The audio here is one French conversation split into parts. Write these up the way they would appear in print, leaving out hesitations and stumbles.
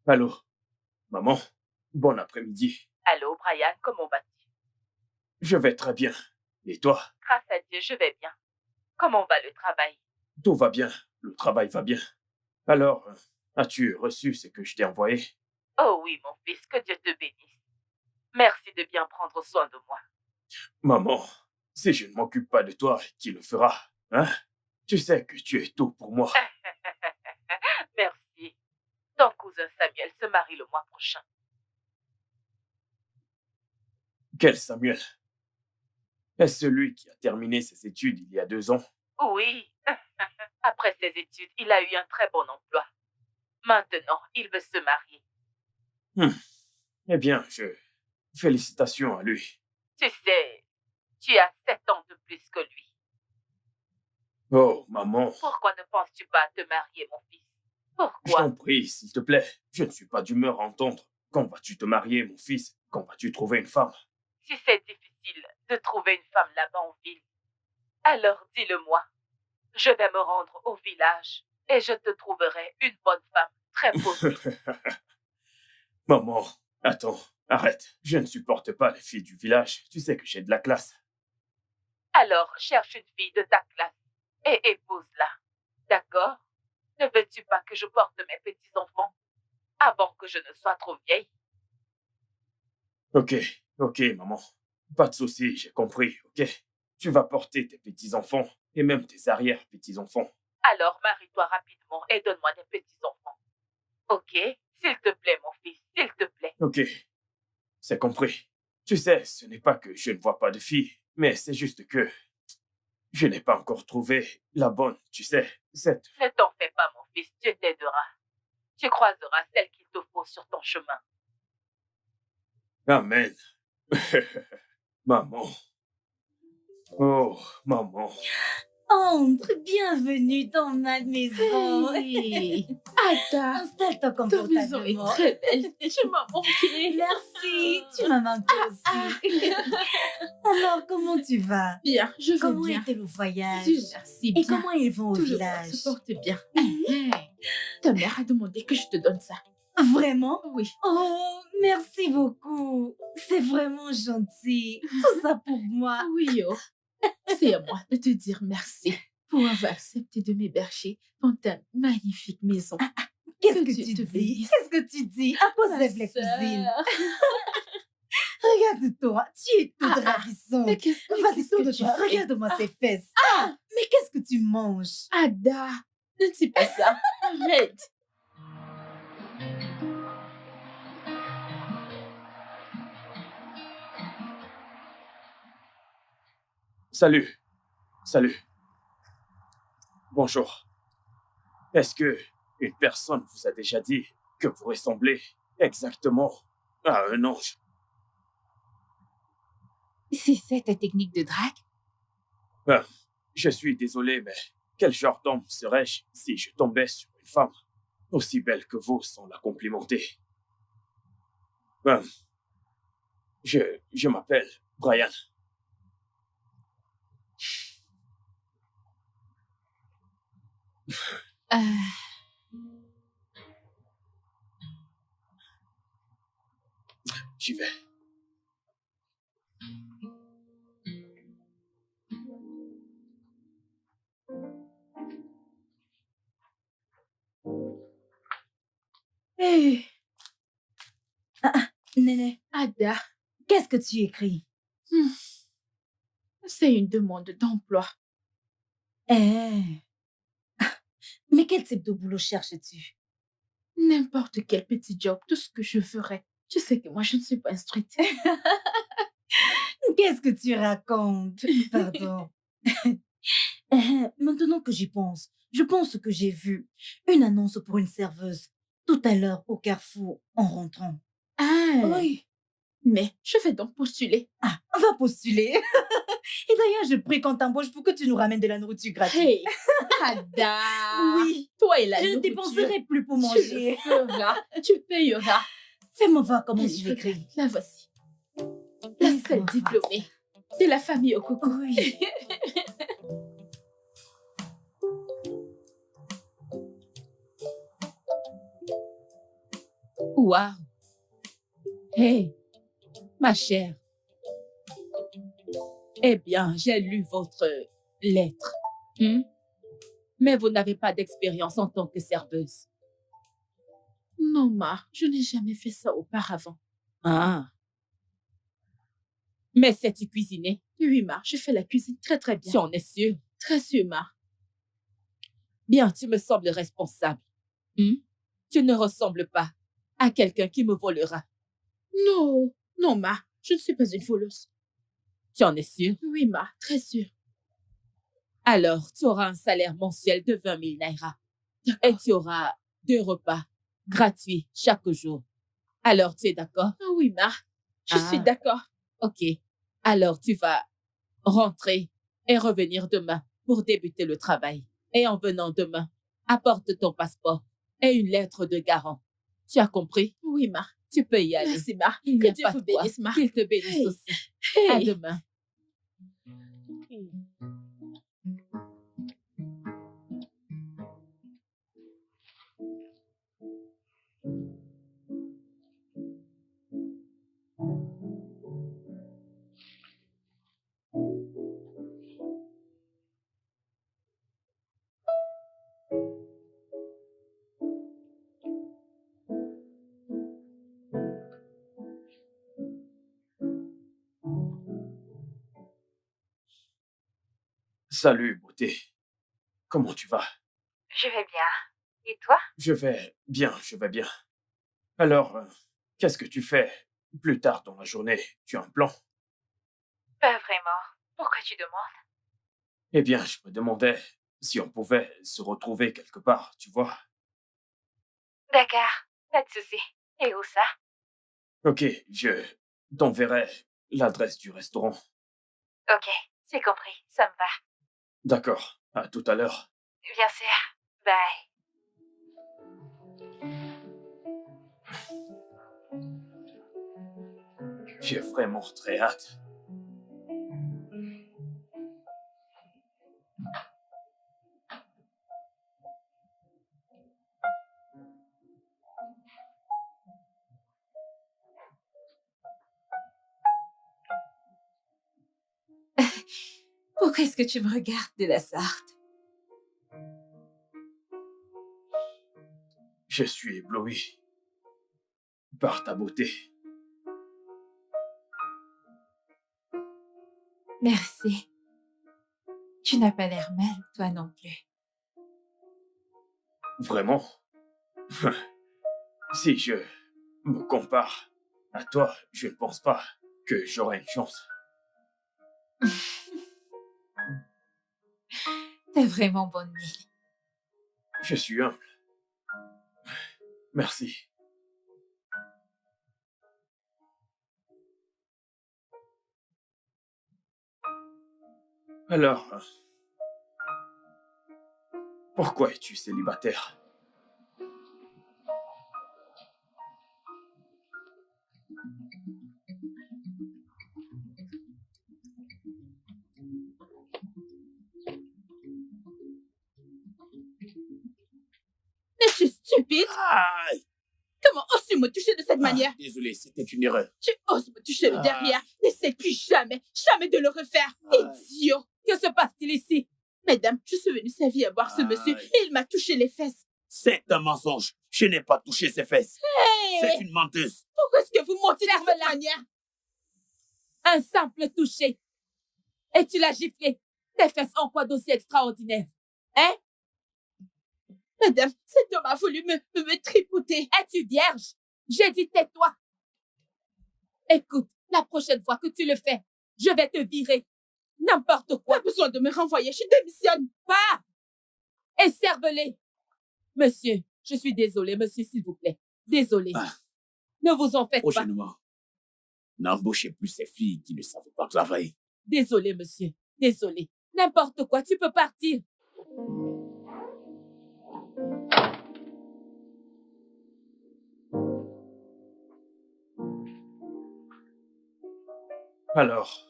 Allô, maman, bon après-midi. Allô, Brian, comment vas-tu? Je vais très bien. Et toi? Grâce à Dieu, je vais bien. Comment va le travail? Tout va bien, le travail va bien. Alors, as-tu reçu ce que je t'ai envoyé? Oh oui, mon fils, que Dieu te bénisse. Merci de bien prendre soin de moi. Maman, si je ne m'occupe pas de toi, qui le fera? Hein? Tu sais que tu es tout pour moi. Merci. Ton cousin Samuel se marie le mois prochain. Quel Samuel? Est-ce celui qui a terminé ses études il y a 2 ans? Oui. Après ses études, il a eu un très bon emploi. Maintenant, il veut se marier. Eh bien, félicitations à lui. Tu sais, tu as 7 ans de plus que lui. Oh, maman, Pourquoi ne penses-tu pas à te marier, mon fils? je Pourquoi? t'en prie, s'il te plaît. Je ne suis pas d'humeur à entendre. Quand vas-tu te marier, mon fils? Quand vas-tu trouver une femme? Si c'est difficile de trouver une femme là-bas en ville, alors dis-le-moi. Je vais me rendre au village et je te trouverai une bonne femme très posée. Maman, attends, arrête. Je ne supporte pas les filles du village. Tu sais que j'ai de la classe. Alors cherche une fille de ta classe et épouse-la. D'accord? Ne veux-tu pas que je porte mes petits-enfants avant que je ne sois trop vieille? Ok, maman. Pas de souci, j'ai compris, ok? Tu vas porter tes petits-enfants et même tes arrière-petits-enfants. Alors marie-toi rapidement et donne-moi des petits-enfants. Ok? S'il te plaît, mon fils, s'il te plaît. Ok, c'est compris. Tu sais, ce n'est pas que je ne vois pas de filles, mais c'est juste que je n'ai pas encore trouvé la bonne, tu sais, cette... Ne t'en fais pas, mon fils, Dieu t'aidera. Tu croiseras celle qu'il te faut sur ton chemin. Amen. Maman. Oh, maman. Entre, bienvenue dans ma maison. Hey, Ada, Installe-toi ta maison est confortablement. très belle. Tu m'as manqué. Merci, tu m'as manqué aussi. Alors, comment tu vas? Bien, je vais Comment bien. était le voyage? Dieu merci, Et bien. comment ils vont au Tout le monde village? se porte bien. Ta mère a demandé que je te donne ça. Vraiment? Oui. Oh, merci beaucoup. C'est vraiment gentil. Tout ça pour moi. Oui, oh. C'est à moi de te dire merci pour avoir accepté de m'héberger dans ta magnifique maison. Qu'est-ce que Dieu tu te dis? bénisse. Qu'est-ce que tu dis? À quoi Ma servent les sœur. cousines? Regarde-toi, tu es toute ravissante. Mais qu'est-ce Vas-y, qu'est-ce que tu tourne-toi, fais? regarde-moi ces fesses. Mais qu'est-ce que tu manges? Ada, ne dis pas ça. Arrête. Salut. Bonjour. Est-ce que une personne vous a déjà dit que vous ressemblez exactement à un ange? C'est ça ta technique de drague? Je suis désolé, mais quel genre d'homme serais-je si je tombais sur une femme aussi belle que vous sans la complimenter? Je m'appelle Brian. Ah, J'y vais. Hé, Néné, Ada, qu'est-ce que tu écris? hmm, c'est une demande d'emploi. Eh, mais quel type de boulot cherches-tu? N'importe quel petit job, tout ce que je ferais. Tu sais que moi, je ne suis pas instruite. Qu'est-ce que tu racontes? Pardon. Maintenant que j'y pense, je pense que j'ai vu une annonce pour une serveuse tout à l'heure au carrefour en rentrant. Ah, Oui. mais je vais donc postuler. Ah, va postuler. Et d'ailleurs, je prie qu'on t'embauche pour que tu nous ramènes de la nourriture gratuite. Hey, Ada! Oui, Toi et la je ne nourriture, dépenserai plus pour tu manger. le feras, tu payeras. Fais-moi voir comment Allez, tu l'écris. regarde, la voici. La seule Laisse-moi voir. diplômée de la famille au coco. Oui. Waouh! Hey, ma chère. Eh bien, j'ai lu votre lettre. Mais vous n'avez pas d'expérience en tant que serveuse. Non, Ma, je n'ai jamais fait ça auparavant. Ah. Mais sais-tu cuisiner? Oui, Ma, je fais la cuisine très très bien. Tu en es sûre? Très sûre, Ma. Bien, tu me sembles responsable. Tu ne ressembles pas à quelqu'un qui me volera. Non, non, Ma, je ne suis pas une voleuse. Tu en es sûre? Oui, Ma, très sûre. Alors, tu auras un salaire mensuel de 20 000 naira. Et D'accord. tu auras 2 repas gratuits chaque jour. Alors, tu es d'accord? Ah oui, Ma, je suis d'accord. Ok. Alors, tu vas rentrer et revenir demain pour débuter le travail. Et en venant demain, apporte ton passeport et une lettre de garant. Tu as compris? Oui, Ma. Tu peux y aller. Merci, Ma. Il n'y Que a Dieu pas vous de quoi. bénisse, Ma. Qu'il te bénisse Hey. aussi. Hey. À demain. Salut, beauté. Comment tu vas? Je vais bien. Et toi? Je vais bien, je vais bien. Alors, qu'est-ce que tu fais plus tard dans la journée? Tu as un plan? Pas vraiment. Pourquoi tu demandes? Eh bien, je me demandais si on pouvait se retrouver quelque part, tu vois. D'accord, pas de souci. Et où ça? Ok, je t'enverrai l'adresse du restaurant. Ok, c'est compris, ça me va. D'accord, à tout à l'heure. Bien sûr. Bye. J'ai vraiment très hâte. Pourquoi est-ce que tu me regardes de la sorte? Je suis ébloui par ta beauté. Merci. Tu n'as pas l'air mal, toi non plus. Vraiment. Si je me compare à toi, je ne pense pas que j'aurai une chance. T'as vraiment bonne mine. Je suis humble. Merci. Alors, pourquoi es-tu célibataire? Stupide! Aïe! Comment oses-tu me toucher de cette manière? Désolé, c'était une erreur. Tu oses me toucher le derrière. N'essaie plus jamais, jamais de le refaire. Idiot! Que se passe-t-il ici? Mesdames, je suis venue servir à boire ce monsieur et il m'a touché les fesses. C'est un mensonge. Je n'ai pas touché ses fesses. Hey! C'est une menteuse. Pourquoi est-ce que vous mentez de cette Ferme-la. manière? Un simple toucher. Et tu l'as giflé. Tes fesses en quoi d'aussi extraordinaire? Hein? Madame, cet homme a voulu me tripoter. Es-tu vierge? J'ai dit tais-toi. Écoute, la prochaine fois que tu le fais, je vais te virer. N'importe quoi. Pas besoin de me renvoyer, je démissionne. Pas! Et cervelez. Monsieur, je suis désolée, monsieur, s'il vous plaît. Désolée. Ne vous en faites pas. Prochainement, n'embauchez plus ces filles qui ne savent pas travailler. Désolée, monsieur. Désolée. N'importe quoi, tu peux partir. Alors,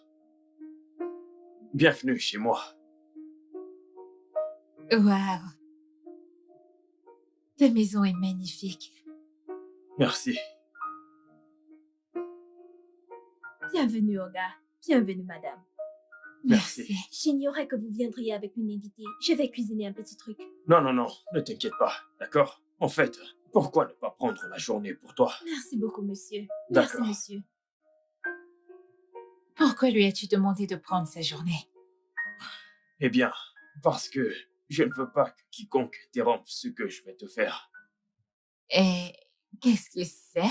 bienvenue chez moi. Waouh! Ta maison est magnifique. Merci. Bienvenue, Olga. Bienvenue, madame. Merci. J'ignorais que vous viendriez avec une invitée. Je vais cuisiner un petit truc. Non, non, non, ne t'inquiète pas, d'accord? En fait, pourquoi ne pas prendre la journée pour toi? Merci beaucoup, monsieur. D'accord. Merci, monsieur. Pourquoi lui as-tu demandé de prendre sa journée? Eh bien, parce que je ne veux pas que quiconque interrompe ce que je vais te faire. Et qu'est-ce que c'est?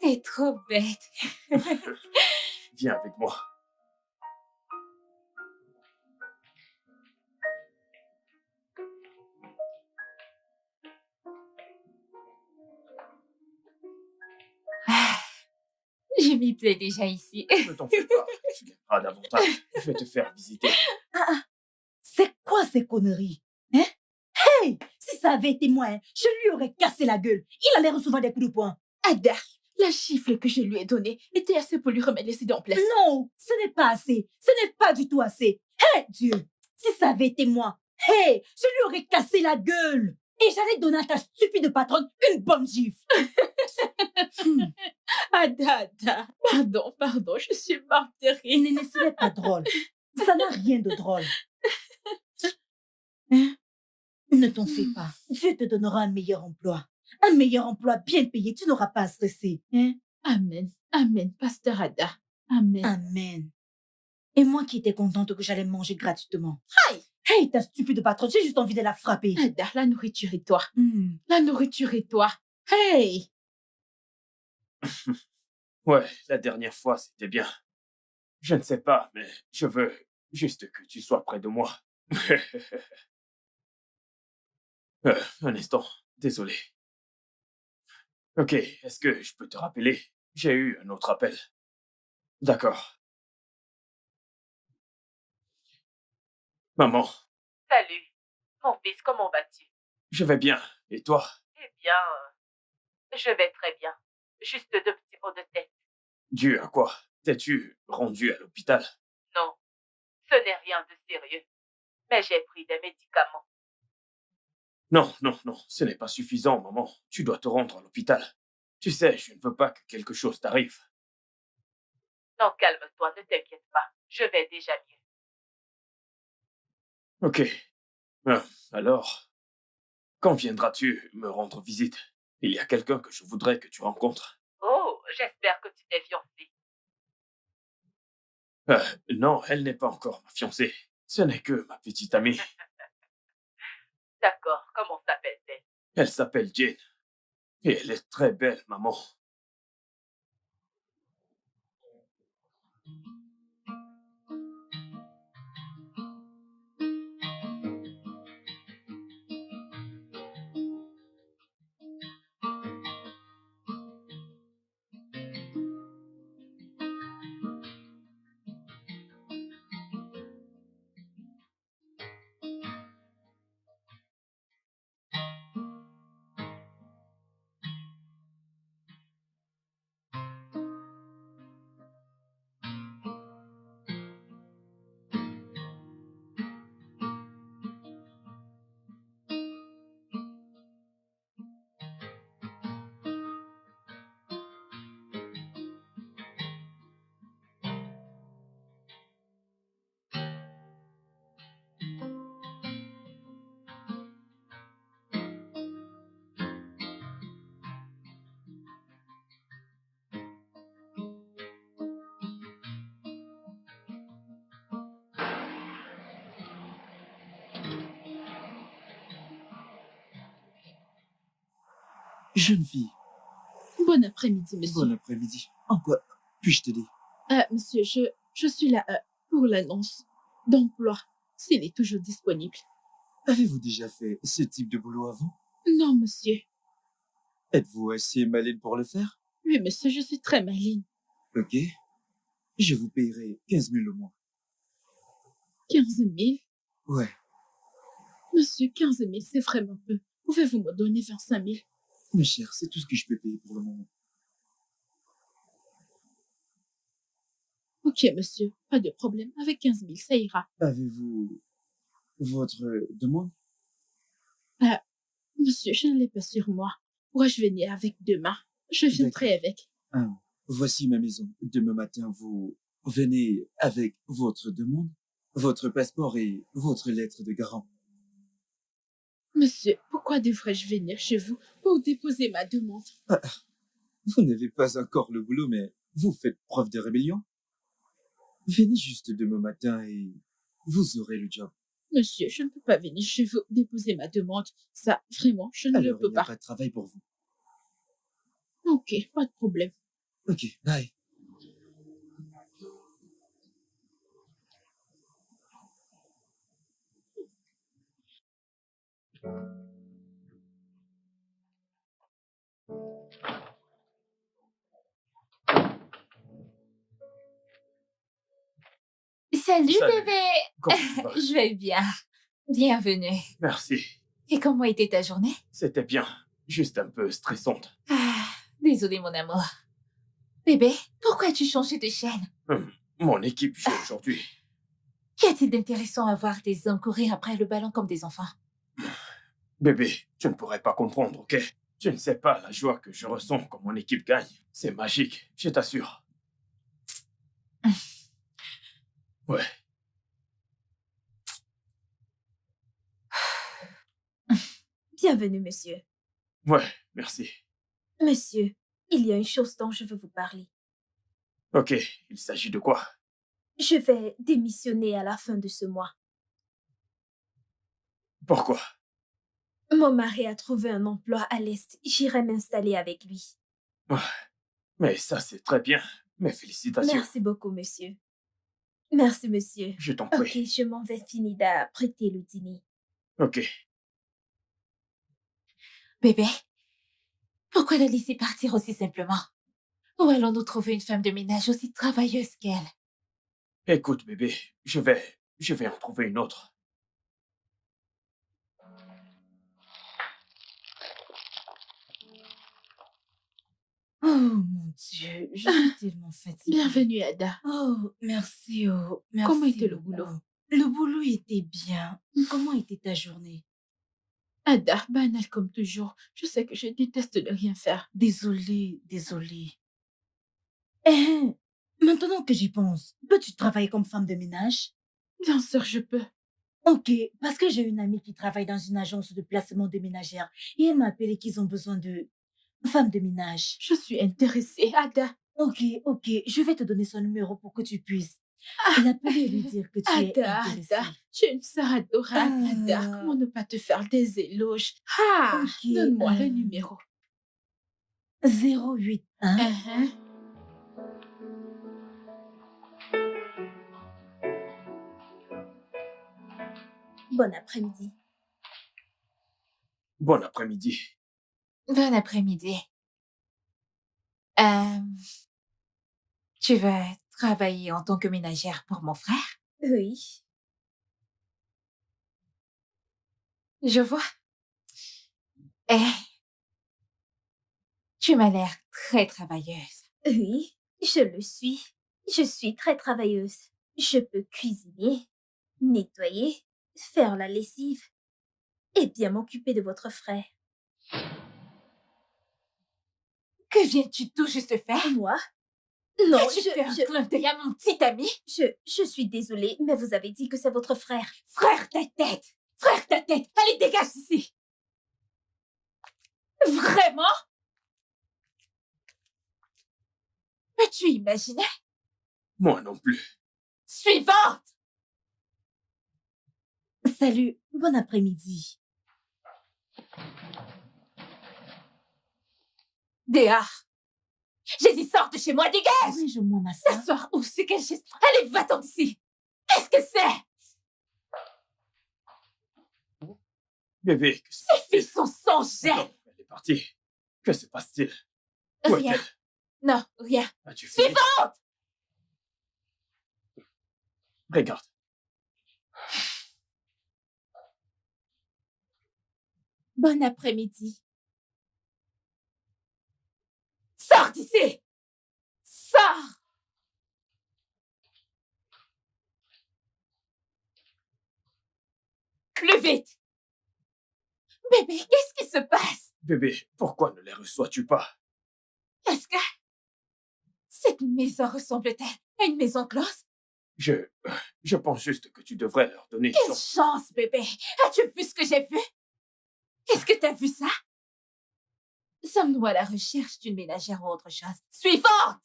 T'es trop bête. Viens avec moi. Je m'y plais déjà ici. Ne t'en fais pas, tu gagneras davantage. Je vais te faire visiter. C'est quoi ces conneries? Hein? Hey! Si ça avait été moi, hein, je lui aurais cassé la gueule. Il allait recevoir des coups de poing. Ada, la gifle que je lui ai donnée était assez pour lui remettre les idées en place. Non, ce n'est pas assez. Ce n'est pas du tout assez. Hey, Dieu! Si ça avait été moi, hey, je lui aurais cassé la gueule. Et j'allais donner à ta stupide patronne une bonne gifle. Ada, pardon, je suis morte de rire. Ce n'est pas drôle. Ça n'a rien de drôle. Hein? Ne t'en fais pas. Dieu te donnera un meilleur emploi. Un meilleur emploi bien payé. Tu n'auras pas à stresser. Hein? Amen, amen, pasteur Ada. Amen. Amen. Et moi qui étais contente que j'allais manger gratuitement. Aïe! Hey, ta stupide patronne, j'ai juste envie de la frapper. Ada, la nourriture et toi. Hmm. La nourriture et toi. Hey! Ouais, la dernière fois, c'était bien. Je ne sais pas, mais je veux juste que tu sois près de moi. Un instant, désolé. Ok, est-ce que je peux te rappeler? J'ai eu un autre appel. D'accord. Maman, Salut. Mon fils, comment vas-tu? je vais bien. Et toi? Eh bien, je vais très bien. Juste de petits maux de tête. Dû à quoi? T'es-tu rendu à l'hôpital? Non, ce n'est rien de sérieux. Mais j'ai pris des médicaments. Non, non, non, ce n'est pas suffisant, maman. Tu dois te rendre à l'hôpital. Tu sais, je ne veux pas que quelque chose t'arrive. Non, calme-toi, ne t'inquiète pas. Je vais déjà mieux. Ok. Alors, quand viendras-tu me rendre visite? Il y a quelqu'un que je voudrais que tu rencontres. Oh, j'espère que tu t'es fiancée. Non, elle n'est pas encore ma fiancée. Ce n'est que ma petite amie. D'accord, comment s'appelle-t-elle? Elle s'appelle Jane. Et elle est très belle, maman. Jeune fille, Bon après-midi, monsieur. bon après-midi. En quoi puis-je t'aider? Monsieur, je suis là pour l'annonce d'emploi, s'il est toujours disponible. Avez-vous déjà fait ce type de boulot avant? Non, monsieur. Êtes-vous assez maligne pour le faire? Oui, monsieur, je suis très maligne. Ok. Je vous payerai 15 000 au mois. 15 000? Ouais. Monsieur, 15 000, c'est vraiment peu. Pouvez-vous me donner 25 000? Ma chère, c'est tout ce que je peux payer pour le moment. Ok, monsieur, pas de problème. Avec 15 000, ça ira. Avez-vous votre demande? Monsieur, je ne l'ai pas sur moi. Pourrais-je venir avec demain? Je viendrai avec. Voici ma maison. Demain matin, vous venez avec votre demande, votre passeport et votre lettre de garant. Monsieur, pourquoi devrais-je venir chez vous pour déposer ma demande? Vous n'avez pas encore le boulot, mais vous faites preuve de rébellion. Venez juste demain matin et vous aurez le job. Monsieur, je ne peux pas venir chez vous déposer ma demande. Ça, vraiment, je ne le Alors, peux il n'y a pas. pas de travail pour vous. Ok, pas de problème. Ok, bye. Salut, Salut. bébé. Comment tu vas? Je vais bien. Bienvenue. Merci. Et comment était ta journée? C'était bien. Juste un peu stressante. Désolée, mon amour. Bébé, pourquoi as-tu changé de chaîne? Mon équipe joue aujourd'hui. Qu'y a-t-il d'intéressant à voir des hommes courir après le ballon comme des enfants? Bébé, tu ne pourrais pas comprendre, ok? Tu ne sais pas la joie que je ressens quand mon équipe gagne. C'est magique, je t'assure. Ouais. Bienvenue, monsieur. Ouais, merci. Monsieur, il y a une chose dont je veux vous parler. Ok, il s'agit de quoi? Je vais démissionner à la fin de ce mois. Pourquoi? Mon mari a trouvé un emploi à l'Est. J'irai m'installer avec lui. Mais ça, c'est très bien. Mes félicitations. Merci beaucoup, monsieur. Merci, monsieur. Je t'en Ok, prie. je m'en vais finir d'apprêter le dîner. Ok. Bébé, pourquoi la laisser partir aussi simplement? Où allons-nous trouver une femme de ménage aussi travailleuse qu'elle? Écoute, bébé, je vais en trouver une autre. Oh mon Dieu, je suis tellement fatiguée. Bienvenue, Ada. Oh, merci, oh, merci. Comment était le oh. boulot? Le boulot était bien. Comment était ta journée? Ada, banal comme toujours. Je sais que je déteste ne rien faire. Désolée. Maintenant que j'y pense, peux-tu travailler comme femme de ménage? Bien sûr, je peux. Ok, parce que j'ai une amie qui travaille dans une agence de placement de ménagères et elle m'a appelé qu'ils ont besoin de femmes de ménage. Je suis intéressée, Ada. Ok, je vais te donner son numéro pour que tu puisses l'appeler et lui dire que tu es intéressée. Ada, tu es une sœur adorable, Ada. Comment ne pas te faire des éloges? Ok, Donne-moi le numéro. 081 Bon après-midi. Bon après-midi. Bon après-midi. Tu vas travailler en tant que ménagère pour mon frère? Oui. Je vois. Tu m'as l'air très travailleuse. Oui, je le suis. Je suis très travailleuse. Je peux cuisiner, nettoyer, faire la lessive et bien m'occuper de votre frère. Que viens-tu tout juste faire? Moi? Non, Tu fais un clin d'œil à mon petit ami? je suis désolée, mais vous avez dit que c'est votre frère. Frère ta tête! Frère ta tête! Allez, dégage d'ici! Vraiment? Peux-tu imaginer? Moi non plus. Suivante! Salut, bon après-midi. Dehors. J'ai dit, sors de chez moi, dégage! Arrange-moi, ma soeur. S'asseoir où? C'est quel geste? Allez, va-t'en d'ici! Qu'est-ce que c'est? Bébé, que Ces filles sont sans jet! Non, elle est partie. Que se passe-t-il? Où Rien. est-elle? Non, rien. As-tu fini? Suivante! Regarde. Bon après-midi. Sors d'ici! Sors! Plus vite! Bébé, qu'est-ce qui se passe? Bébé, pourquoi ne les reçois-tu pas? Est-ce que cette maison ressemble-t-elle à une maison close? Je pense juste que tu devrais leur donner une Quelle chance. chance, bébé! As-tu vu ce que j'ai vu? Est-ce que t'as vu ça? Sommes-nous à la recherche d'une ménagère ou autre chose? Suivante!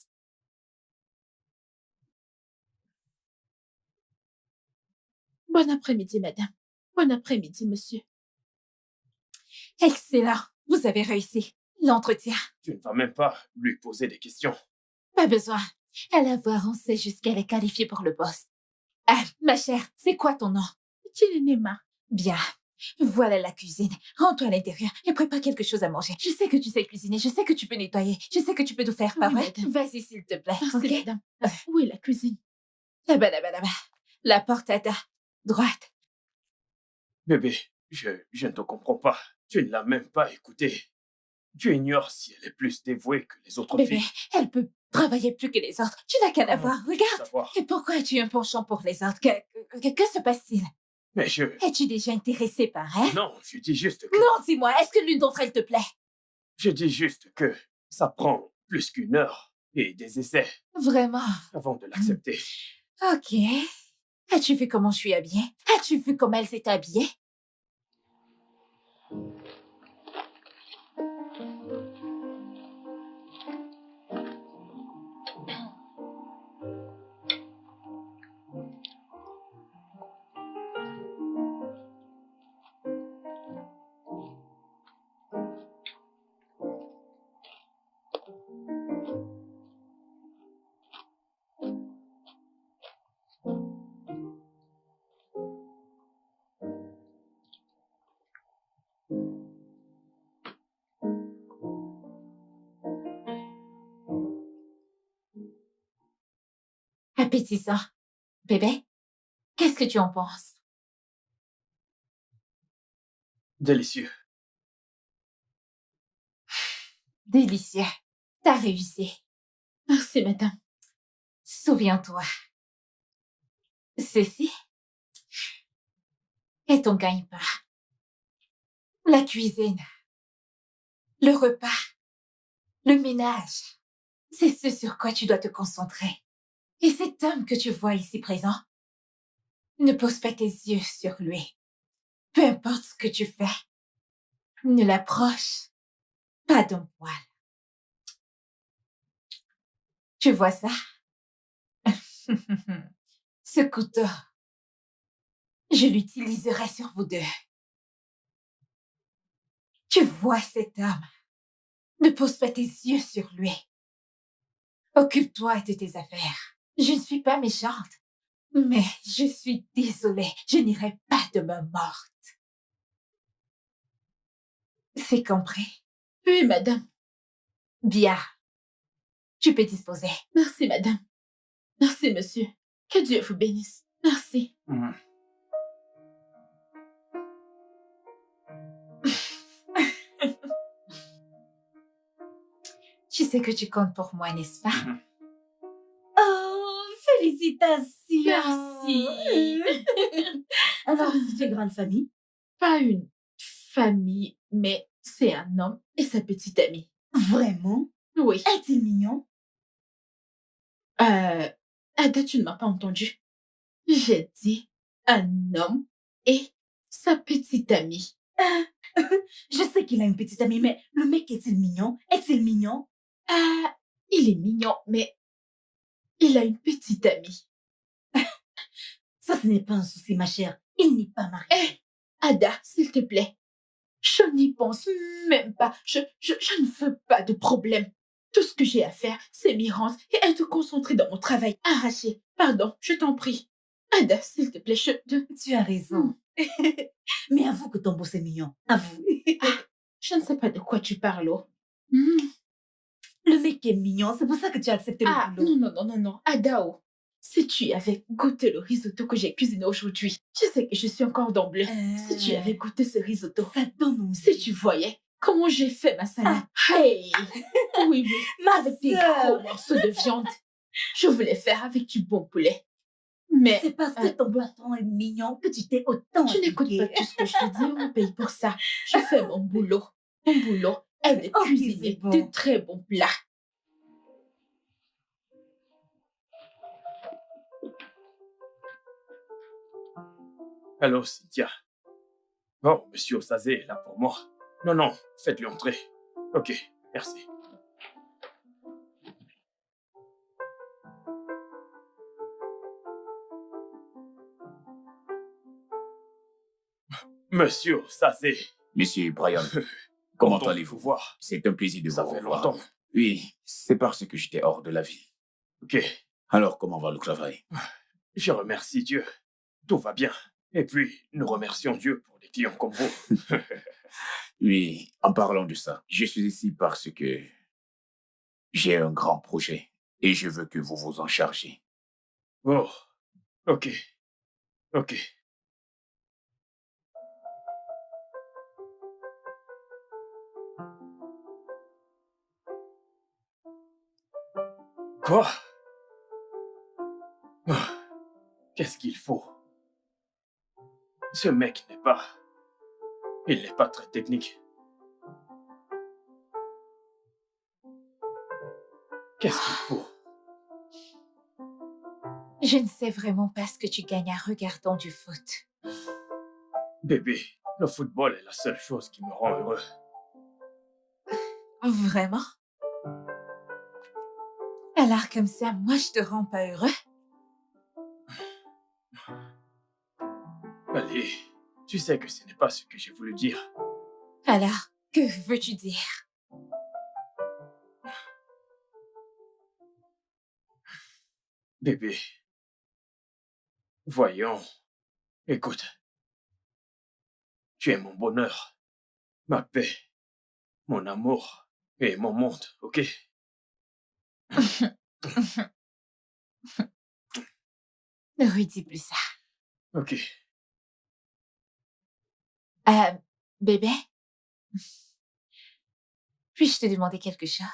Bon après-midi, madame. Bon après-midi, monsieur. Excellent! Vous avez réussi. L'entretien. Tu ne vas même pas lui poser des questions. Pas besoin. À la voir, on sait juste qu'elle est qualifiée pour le poste. Ah, ma chère, c'est quoi ton nom? Chilinema. Bien. Voilà la cuisine. Rentre-toi à l'intérieur et prépare quelque chose à manger. Je sais que tu sais cuisiner, je sais que tu peux nettoyer, je sais que tu peux tout faire, pas Oui, vrai? madame. Vas-y, s'il te plaît, Merci, ok? madame. Où est la cuisine? Là-bas, là-bas, là-bas. La porte à ta droite. Bébé, je ne te comprends pas. Tu ne l'as même pas écoutée. Tu ignores si elle est plus dévouée que les autres Bébé, filles. elle peut travailler plus que les autres. Tu n'as qu'à la Comment voir, puis-je regarde. savoir? Et pourquoi as-tu un penchant pour les autres? Que se passe-t-il? Mais je... Es-tu déjà intéressé par elle? Non, je dis juste que... Non, dis-moi, est-ce que l'une d'entre elles te plaît? Je dis juste que ça prend plus qu'une heure et des essais Vraiment? avant de l'accepter. Ok. As-tu vu comment je suis habillée? As-tu vu comment elle s'est habillée? Appétissant. Bébé, qu'est-ce que tu en penses? Délicieux. Délicieux. T'as réussi. Merci, madame. Souviens-toi. Ceci est ton gagne-pain. La cuisine. Le repas. Le ménage. C'est ce sur quoi tu dois te concentrer. Et cet homme que tu vois ici présent, ne pose pas tes yeux sur lui. Peu importe ce que tu fais, ne l'approche pas d'un poil. Tu vois ça? Ce couteau, je l'utiliserai sur vous deux. Tu vois cet homme? Ne pose pas tes yeux sur lui. Occupe-toi de tes affaires. Je ne suis pas méchante, mais je suis désolée. Je n'irai pas de main morte. C'est compris? Oui, madame. Bien. Tu peux disposer. Merci, madame. Merci, monsieur. Que Dieu vous bénisse. Merci. Tu sais que tu comptes pour moi, n'est-ce pas? Oh, félicitations! Merci. Alors, c'est une grande famille? Pas une famille, mais c'est un homme et sa petite amie. Vraiment? Oui. Est-il mignon? Ada, tu ne m'as pas entendu. J'ai dit un homme et sa petite amie. Je sais qu'il a une petite amie, mais le mec est-il mignon? Est-il mignon? Il est mignon, mais il a une petite amie. Ça, ce n'est pas un souci, ma chère. Il n'est pas marié. Ada, s'il te plaît. Je n'y pense même pas. Je ne veux pas de problème. Tout ce que j'ai à faire, c'est m'y rendre et être concentrée dans mon travail. Arraché. Pardon, je t'en prie. Ada, s'il te plaît, Tu as raison. Mais avoue que ton beau, c'est mignon. Avoue. Je ne sais pas de quoi tu parles. Oh. Le mec est mignon, c'est pour ça que tu as accepté le boulot. Non. Adao, si tu avais goûté le risotto que j'ai cuisiné aujourd'hui, tu sais que je suis encore dans bleu. Si tu avais goûté ce risotto, Ça donne envie. si tu voyais comment j'ai fait ma salade. Hey! Oui, avec des gros morceaux de viande. Je voulais faire avec du bon poulet. Mais C'est parce que ton patron est mignon que tu t'es autant tu n'écoutes appliqué. pas tout ce que je te dis, on me paye pour ça. Je fais mon boulot. Mon boulot est de Ok, cuisiner c'est bon. de très bons plats. Allô, Cynthia. Oh, monsieur Osazé est là pour moi. Non, faites-lui entrer. Ok, merci. Monsieur Osazé. Monsieur Brian, comment Content de allez-vous? vous voir. C'est un plaisir de Ça vous fait revoir. longtemps. Oui, c'est parce que j'étais hors de la ville. Ok, Alors, comment va le travail? je remercie Dieu. Tout va bien. Et puis, nous remercions Dieu pour des clients comme vous. Oui, en parlant de ça, je suis ici parce que j'ai un grand projet et je veux que vous vous en chargez. Oh, ok. Quoi? Ah, qu'est-ce qu'il faut? Ce mec il n'est pas très technique. Qu'est-ce qu'il faut? Je ne sais vraiment pas ce que tu gagnes en regardant du foot. Bébé, le football est la seule chose qui me rend heureux. Vraiment? Alors comme ça, moi, je te rends pas heureux? Allez, tu sais que ce n'est pas ce que j'ai voulu dire. Alors, que veux-tu dire? Bébé, voyons, écoute, tu es mon bonheur, ma paix, mon amour et mon monde, ok? Ne redis plus ça. Ok. Bébé? Puis-je te demander quelque chose?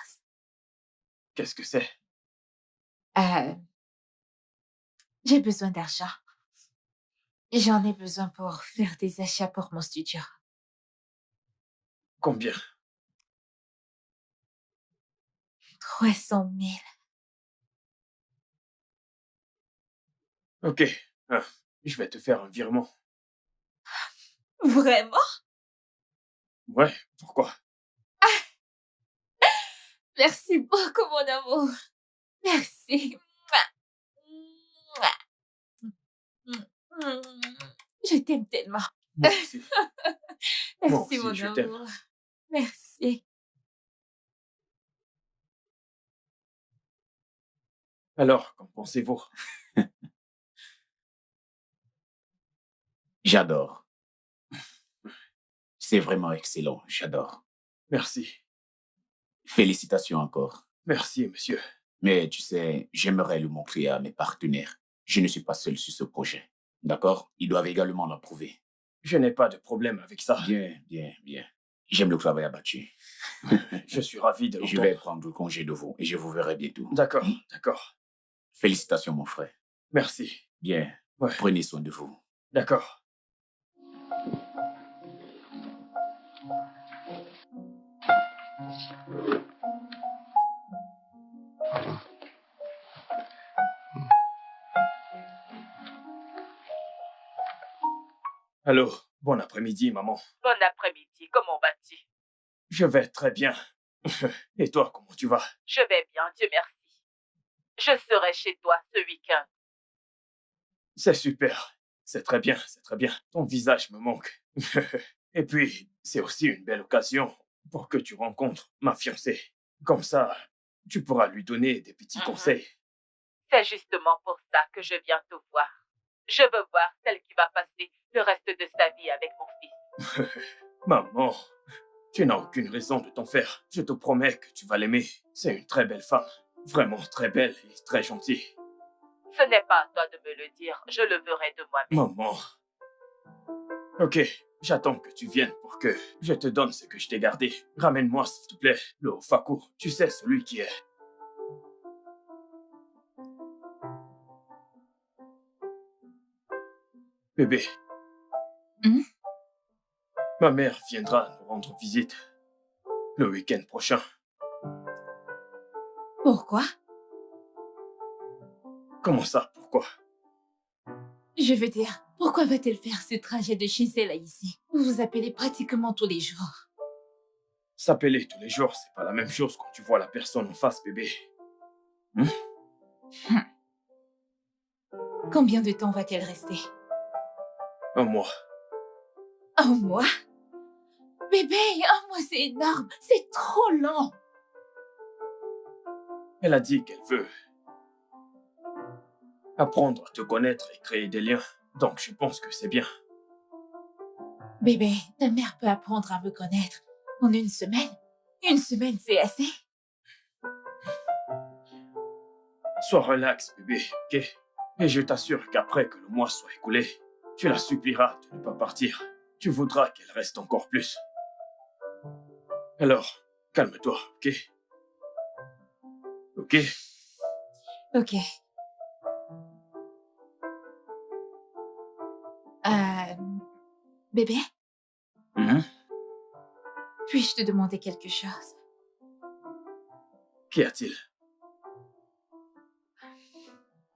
Qu'est-ce que c'est? J'ai besoin d'argent. J'en ai besoin pour faire des achats pour mon studio. Combien? 300 000. Ok, je vais te faire un virement. Vraiment? Ouais, pourquoi? Merci beaucoup, mon amour. Merci. Je t'aime tellement. Moi aussi. Merci, aussi, mon je t'aime. amour. Merci. Alors, qu'en pensez-vous? J'adore. C'est vraiment excellent, j'adore. Merci. Félicitations encore. Merci, monsieur. Mais tu sais, j'aimerais le montrer à mes partenaires. Je ne suis pas seul sur ce projet. D'accord? Ils doivent également l'approuver. Je n'ai pas de problème avec ça. Bien. J'aime le travail abattu. Je suis ravi de Je l'entendre. vais prendre congé de vous et je vous verrai bientôt. D'accord. Félicitations, mon frère. Merci. Bien. Ouais. Prenez soin de vous. D'accord. Allô, bon après-midi, maman. Bon après-midi, comment vas-tu? Je vais très bien. Et toi, comment tu vas? Je vais bien, Dieu merci. Je serai chez toi ce week-end. C'est super. C'est très bien. Ton visage me manque. Et puis, c'est aussi une belle occasion pour que tu rencontres ma fiancée. Comme ça, tu pourras lui donner des petits conseils. C'est justement pour ça que je viens te voir. Je veux voir celle qui va passer le reste de sa vie avec mon fils. Maman, tu n'as aucune raison de t'en faire. Je te promets que tu vas l'aimer. C'est une très belle femme. Vraiment très belle et très gentille. Ce n'est pas à toi de me le dire, je le verrai de moi-même. Maman. Ok, j'attends que tu viennes pour que je te donne ce que je t'ai gardé. Ramène-moi, s'il te plaît, le Ofaku. Tu sais, celui qui est... Bébé. Ma mère viendra nous rendre visite le week-end prochain. Pourquoi? Comment ça, pourquoi? Je veux dire, pourquoi va-t-elle faire ce trajet de chez elle à ici? Vous vous appelez pratiquement tous les jours. S'appeler tous les jours, c'est pas la même chose quand tu vois la personne en face, bébé. Combien de temps va-t-elle rester? Un mois. Un mois? Bébé, un mois c'est énorme, c'est trop long. Elle a dit qu'elle veut apprendre à te connaître et créer des liens. Donc je pense que c'est bien. Bébé, ta mère peut apprendre à me connaître en une semaine. Une semaine, c'est assez. Sois relax, bébé, ok? Et je t'assure qu'après que le mois soit écoulé, tu la supplieras de ne pas partir. Tu voudras qu'elle reste encore plus. Alors, calme-toi, ok? Ok? Ok. Bébé, puis-je te demander quelque chose? Qu'y a-t-il?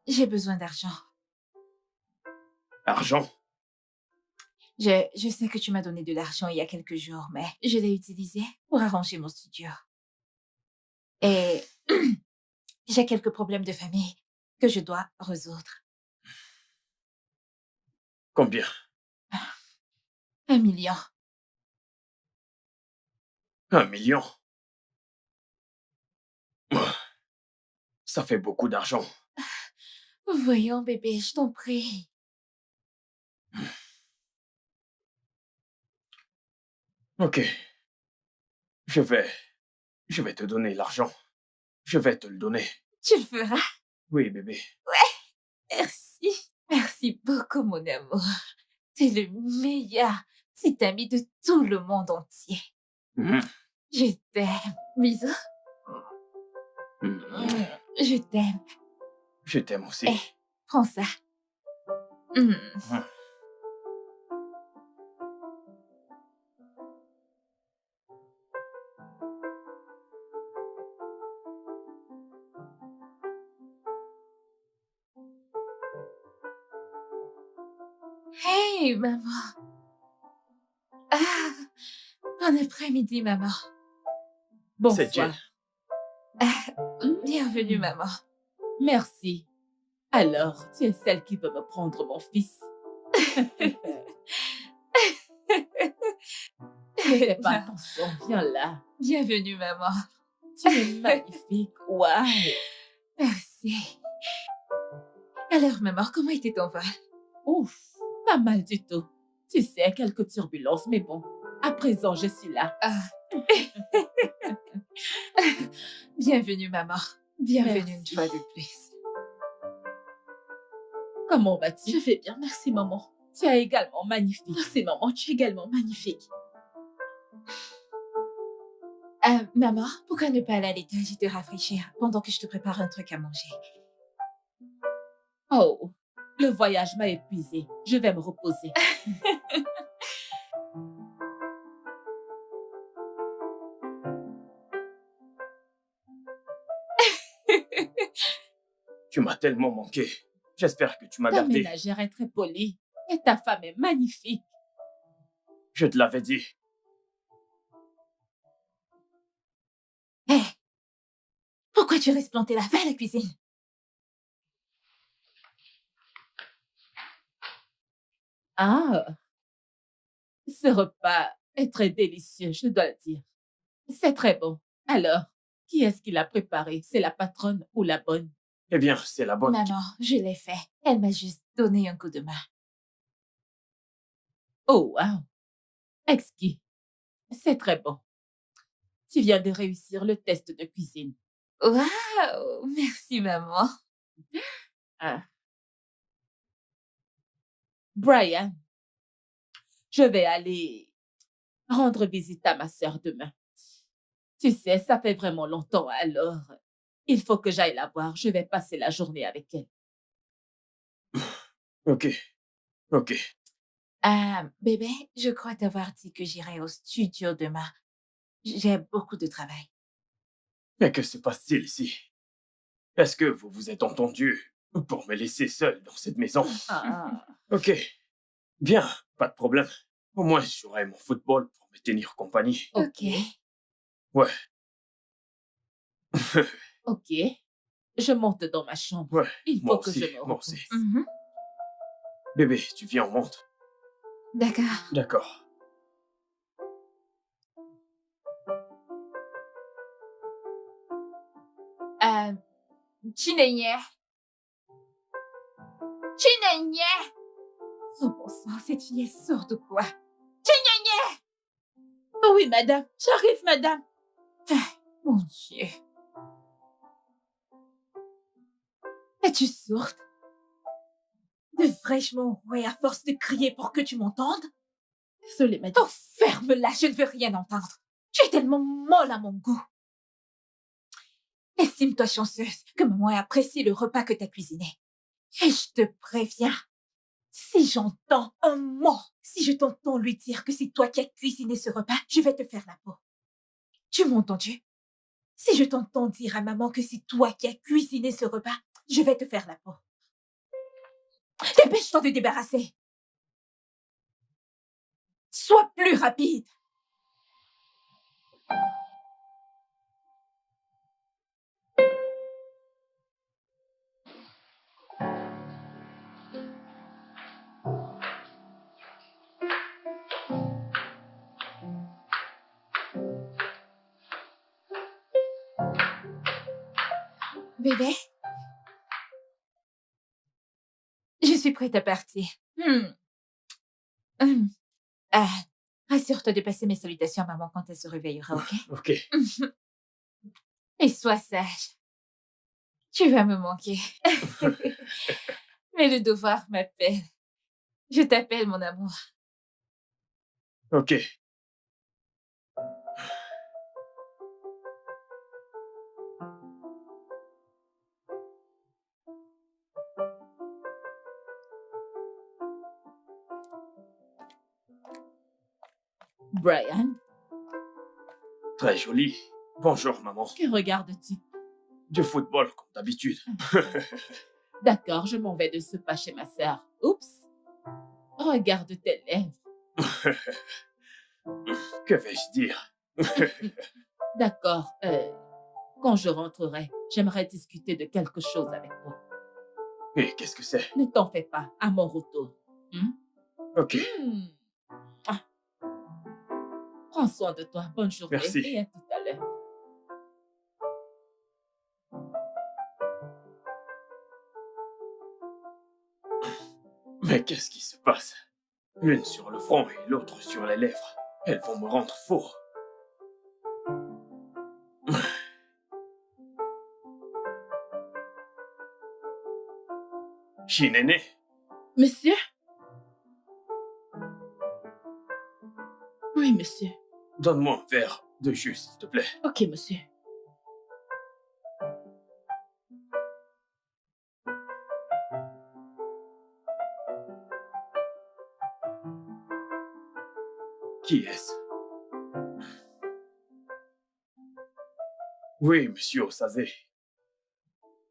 J'ai besoin d'argent. Argent? Je sais que tu m'as donné de l'argent il y a quelques jours, mais je l'ai utilisé pour arranger mon studio. Et j'ai quelques problèmes de famille que je dois résoudre. Combien? 1 million. 1 million? Ça fait beaucoup d'argent. Voyons, bébé, je t'en prie. Ok. Je vais te donner l'argent. Je vais te le donner. Tu le feras? Oui, bébé. Merci. Merci beaucoup, mon amour. T'es le meilleur petit ami de tout le monde entier. Je t'aime. Bisous. Je t'aime. Je t'aime aussi. Eh, prends ça. Hey, maman. Ah, bon après-midi, maman. C'est Jill. Bienvenue, maman. Merci. Alors, tu es celle qui veut me prendre mon fils. Ne fais pas attention, viens là. Bienvenue, maman. Tu es magnifique, waouh. Merci. Alors, maman, comment était ton vol? Ouf, pas mal du tout. Tu sais, quelques turbulences, mais bon, à présent, je suis là. Bienvenue, maman. Bienvenue Merci. une fois de plus. Comment vas-tu? Je vais bien, merci maman. Tu es également magnifique. Merci maman, tu es également magnifique. Maman, pourquoi ne pas aller à l'étage et te rafraîchir pendant que je te prépare un truc à manger? Oh, le voyage m'a épuisée. Je vais me reposer. Tu m'as tellement manqué. J'espère que tu m'as Ta gardé. ménagère est très polie et ta femme est magnifique. Je te l'avais dit. Hé! Pourquoi tu restes planté là? Va à la cuisine. Ah, Ce repas est très délicieux, je dois le dire. C'est très bon. Alors, qui est-ce qui l'a préparé? C'est la patronne ou la bonne? Eh bien, c'est la bonne. Maman, je l'ai fait. Elle m'a juste donné un coup de main. Oh, wow. Exquis. C'est très bon. Tu viens de réussir le test de cuisine. Waouh! Merci, maman. Ah. Brian, je vais aller rendre visite à ma sœur demain. Tu sais, ça fait vraiment longtemps, alors il faut que j'aille la voir. Je vais passer la journée avec elle. Ok, ok. Bébé, je crois t'avoir dit que j'irai au studio demain. J'ai beaucoup de travail. Mais que se passe-t-il ici? Est-ce que vous vous êtes entendu pour me laisser seul dans cette maison? Ah. Ok, bien, pas de problème. Au moins, j'aurai mon football pour me tenir compagnie. Ok. Ouais, Ok. Je monte dans ma chambre. ouais, Il faut moi que aussi, je me moi repose. aussi. Mhm. Bébé, tu viens, on monte. D'accord. D'accord. Chinenye. Chinenye! Oh bon sang, cette fille est sourde ou quoi? Chinenye! Oh oui, madame. J'arrive, madame. Mon Dieu. Es-tu sourde? Devrais-je m'enrouer à force de crier pour que tu m'entendes? Désolée, madame. Oh, ferme-la, je ne veux rien entendre. Tu es tellement molle à mon goût. Estime-toi chanceuse que maman ait apprécié le repas que t'as cuisiné. Et je te préviens, si j'entends un mot, si je t'entends lui dire que c'est toi qui as cuisiné ce repas, je vais te faire la peau. Tu m'as entendu? Si je t'entends dire à maman que c'est toi qui as cuisiné ce repas, je vais te faire la peau. Dépêche-toi de te débarrasser. Sois plus rapide. Bébé, je suis prête à partir. Rassure-toi de passer mes salutations à maman quand elle se réveillera, ok? Ok, Et sois sage. Tu vas me manquer. Mais le devoir m'appelle. Je t'appelle, mon amour. ok. Brian, Très joli. Bonjour, maman. que regardes-tu? Du football, comme d'habitude. D'accord, je m'en vais de ce pas chez ma sœur. Oups. Regarde tes lèvres. Que vais-je dire? D'accord. Quand je rentrerai, j'aimerais discuter de quelque chose avec toi. Et qu'est-ce que c'est? Ne t'en fais pas, à mon retour. Ok, Ah. Prends soin de toi. Bonne journée. Merci. Et à tout à l'heure. mais qu'est-ce qui se passe? L'une sur le front et l'autre sur les lèvres. Elles vont me rendre fou. Chinene, Monsieur? Oui, monsieur. donne-moi un verre de jus, s'il te plaît. Ok, monsieur. Qui est-ce? Oui, monsieur Osazé.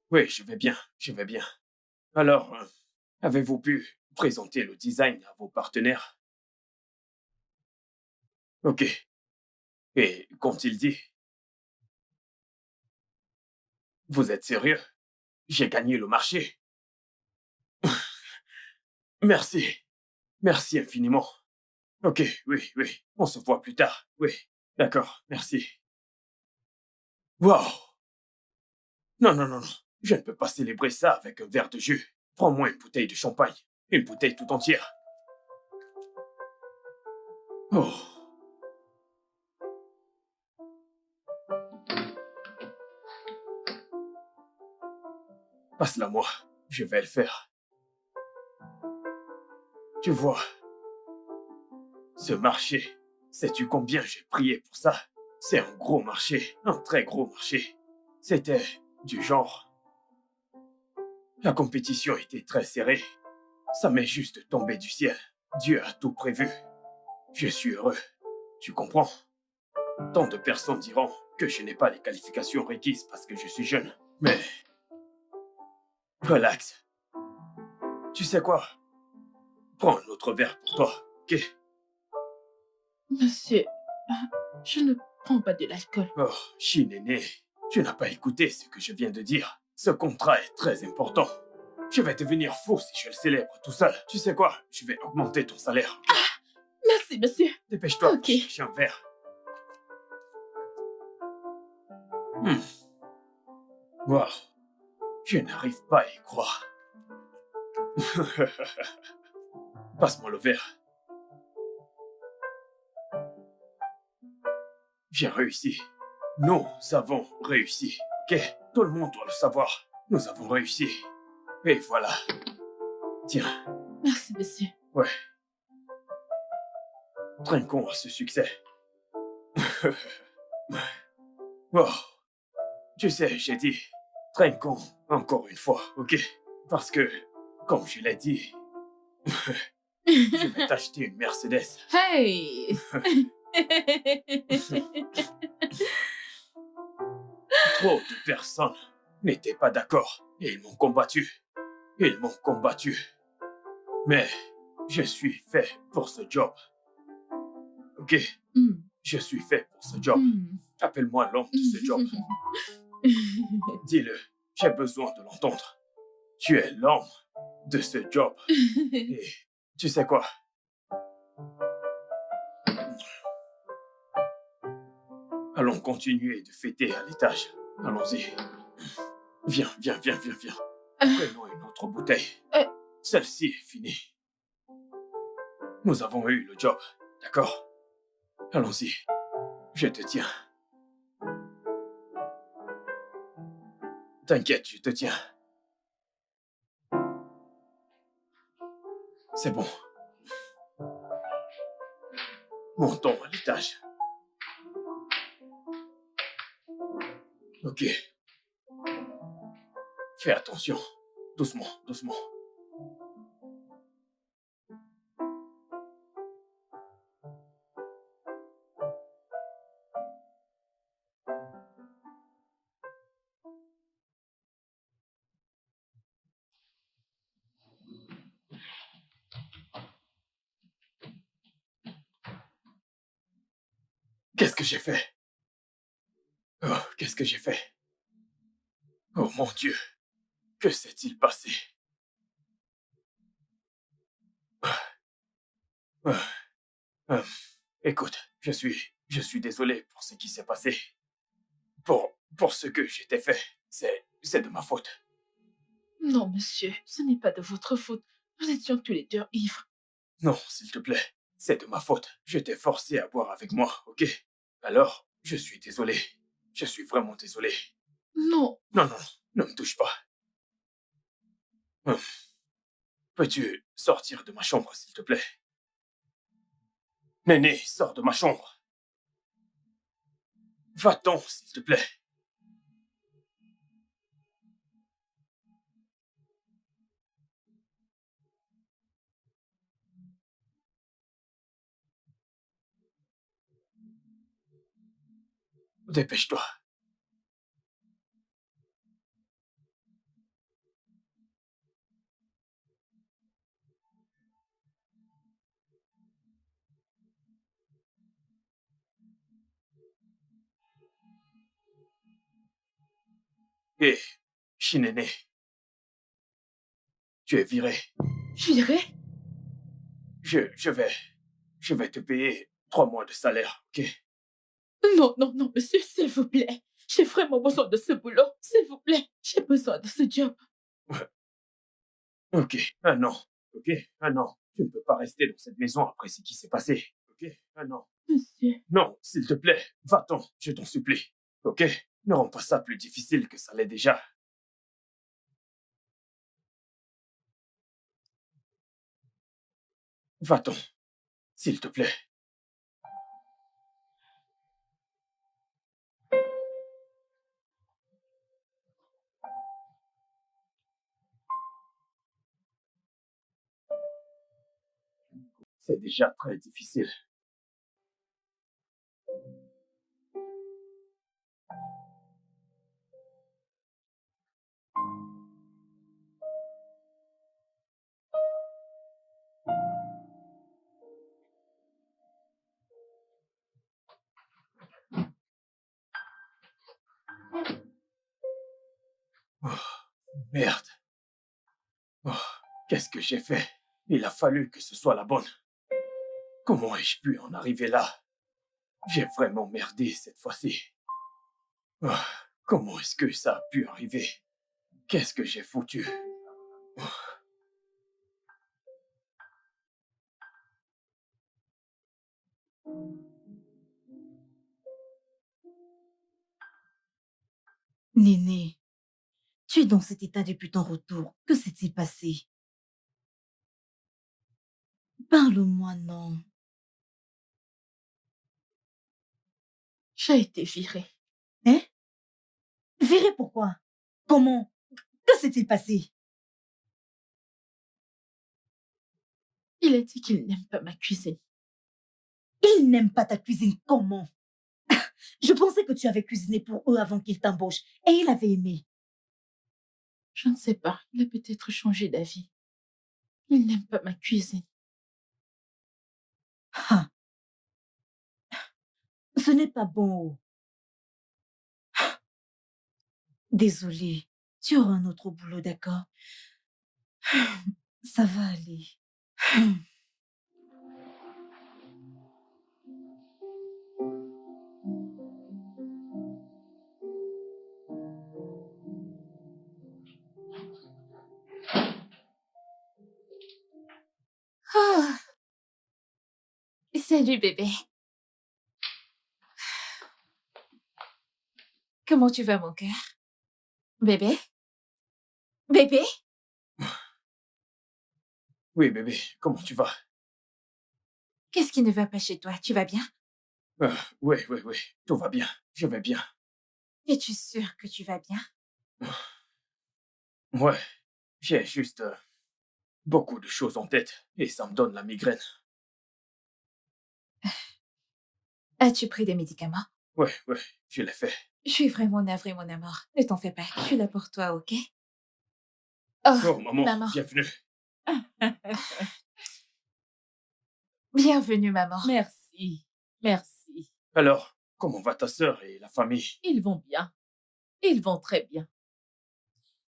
Oui, je vais bien, je vais bien. Alors, avez-vous pu présenter le design à vos partenaires? Ok. Et qu'ont-ils dit? Vous êtes sérieux? J'ai gagné le marché. Merci. Merci infiniment. Ok, oui, oui. On se voit plus tard. Oui, d'accord, merci. Wow! Non, non, non, non. Je ne peux pas célébrer ça avec un verre de jus. Prends-moi une bouteille de champagne. Une bouteille tout entière. Oh. Passe-la moi. Je vais le faire. Tu vois, ce marché, sais-tu combien j'ai prié pour ça? C'est un gros marché, un très gros marché. C'était du genre. La compétition était très serrée. Ça m'est juste tombé du ciel. Dieu a tout prévu. Je suis heureux. Tu comprends? Tant de personnes diront que je n'ai pas les qualifications requises parce que je suis jeune. Mais... relax. Tu sais quoi? Prends un autre verre pour toi, ok? Monsieur, je ne prends pas de l'alcool. Oh, Shinene, tu n'as pas écouté ce que je viens de dire. Ce contrat est très important. Je vais devenir fou si je le célèbre tout seul. Tu sais quoi? Je vais augmenter ton salaire. Okay? Merci, monsieur. Dépêche-toi, Ok. chercher un verre. Wow, je n'arrive pas à y croire. Passe-moi le verre. J'ai réussi. Nous avons réussi, ok? Tout le monde doit le savoir. Nous avons réussi. Et voilà. Tiens. Merci, monsieur. Ouais. Trinquons à ce succès. Oh. Tu sais, j'ai dit, trinquons encore une fois, ok? Parce que, comme je l'ai dit, je vais t'acheter une Mercedes. Hey! Trop de personnes n'étaient pas d'accord et ils m'ont combattu. Ils m'ont combattu. Mais je suis fait pour ce job. Ok? Hmm. Je suis fait pour ce job. Hmm. Appelle-moi l'homme de ce job. Dis-le, j'ai besoin de l'entendre. Tu es l'homme de ce job. Et tu sais quoi? Allons continuer de fêter à l'étage. Allons-y. Viens, viens, viens, viens, viens. Prenons une autre bouteille. Celle-ci est finie. Nous avons eu le job, d'accord? Allons-y. Je te tiens. T'inquiète, je te tiens. C'est bon. Montons à l'étage. Ok. Fais attention. Doucement, doucement. Qu'est-ce que j'ai fait? Oh, qu'est-ce que j'ai fait? Oh mon Dieu, que s'est-il passé? Écoute, je suis désolé pour ce qui s'est passé. Pour ce que j'ai fait. C'est de ma faute. Non, monsieur, ce n'est pas de votre faute. Nous étions tous les deux ivres. Non, s'il te plaît, c'est de ma faute. Je t'ai forcé à boire avec moi, ok? Alors, je suis désolé. Je suis vraiment désolé. Non. Non, non, ne me touche pas. Peux-tu sortir de ma chambre, s'il te plaît? Néné, sors de ma chambre. Va-t'en, s'il te plaît. Dépêche-toi. Hé, Shinene, tu es viré. Viré? Je je vais te payer 3 mois de salaire, ok? Non, non, non, monsieur, s'il vous plaît. J'ai vraiment besoin de ce boulot. S'il vous plaît, j'ai besoin de ce job. Ok, un an, ok? Un an. Tu ne peux pas rester dans cette maison après ce qui s'est passé, ok? Un an. Monsieur, Non, s'il te plaît, va-t'en, je t'en supplie, ok? Ne rends pas ça plus difficile que ça l'est déjà. Va-t'en, s'il te plaît. C'est déjà très difficile. Oh, merde. Oh, qu'est-ce que j'ai fait? Il a fallu que ce soit la bonne. Comment ai-je pu en arriver là? J'ai vraiment merdé cette fois-ci. Oh, comment est-ce que ça a pu arriver? Qu'est-ce que j'ai foutu? Oh. Néné, tu es dans cet état depuis ton retour. Que s'est-il passé? Parle-moi, non. j'ai été virée. Hein? Viré pourquoi? Comment? Que s'est-il passé? Il a dit qu'il n'aime pas ma cuisine. Il n'aime pas ta cuisine. Comment? Je pensais que tu avais cuisiné pour eux avant qu'ils t'embauchent et il avait aimé. Je ne sais pas, il a peut-être changé d'avis. Il n'aime pas ma cuisine. Ah. Ce n'est pas bon. Désolée, tu auras un autre boulot, d'accord? Ça va aller. Ah, salut bébé. Comment tu vas mon cœur? Bébé? Bébé? Oui, bébé, comment tu vas? Qu'est-ce qui ne va pas chez toi? Tu vas bien? Oui, tout va bien, je vais bien. Es-tu sûr que tu vas bien? Ouais, j'ai juste beaucoup de choses en tête et ça me donne la migraine. As-tu pris des médicaments? Ouais, je l'ai fait. Je suis vraiment navrée, mon amour. Ne t'en fais pas. Je suis là pour toi, ok? Oh, maman, maman. bienvenue. Bienvenue, maman. Merci, merci. Alors, comment va ta sœur et la famille? Ils vont bien. Ils vont très bien.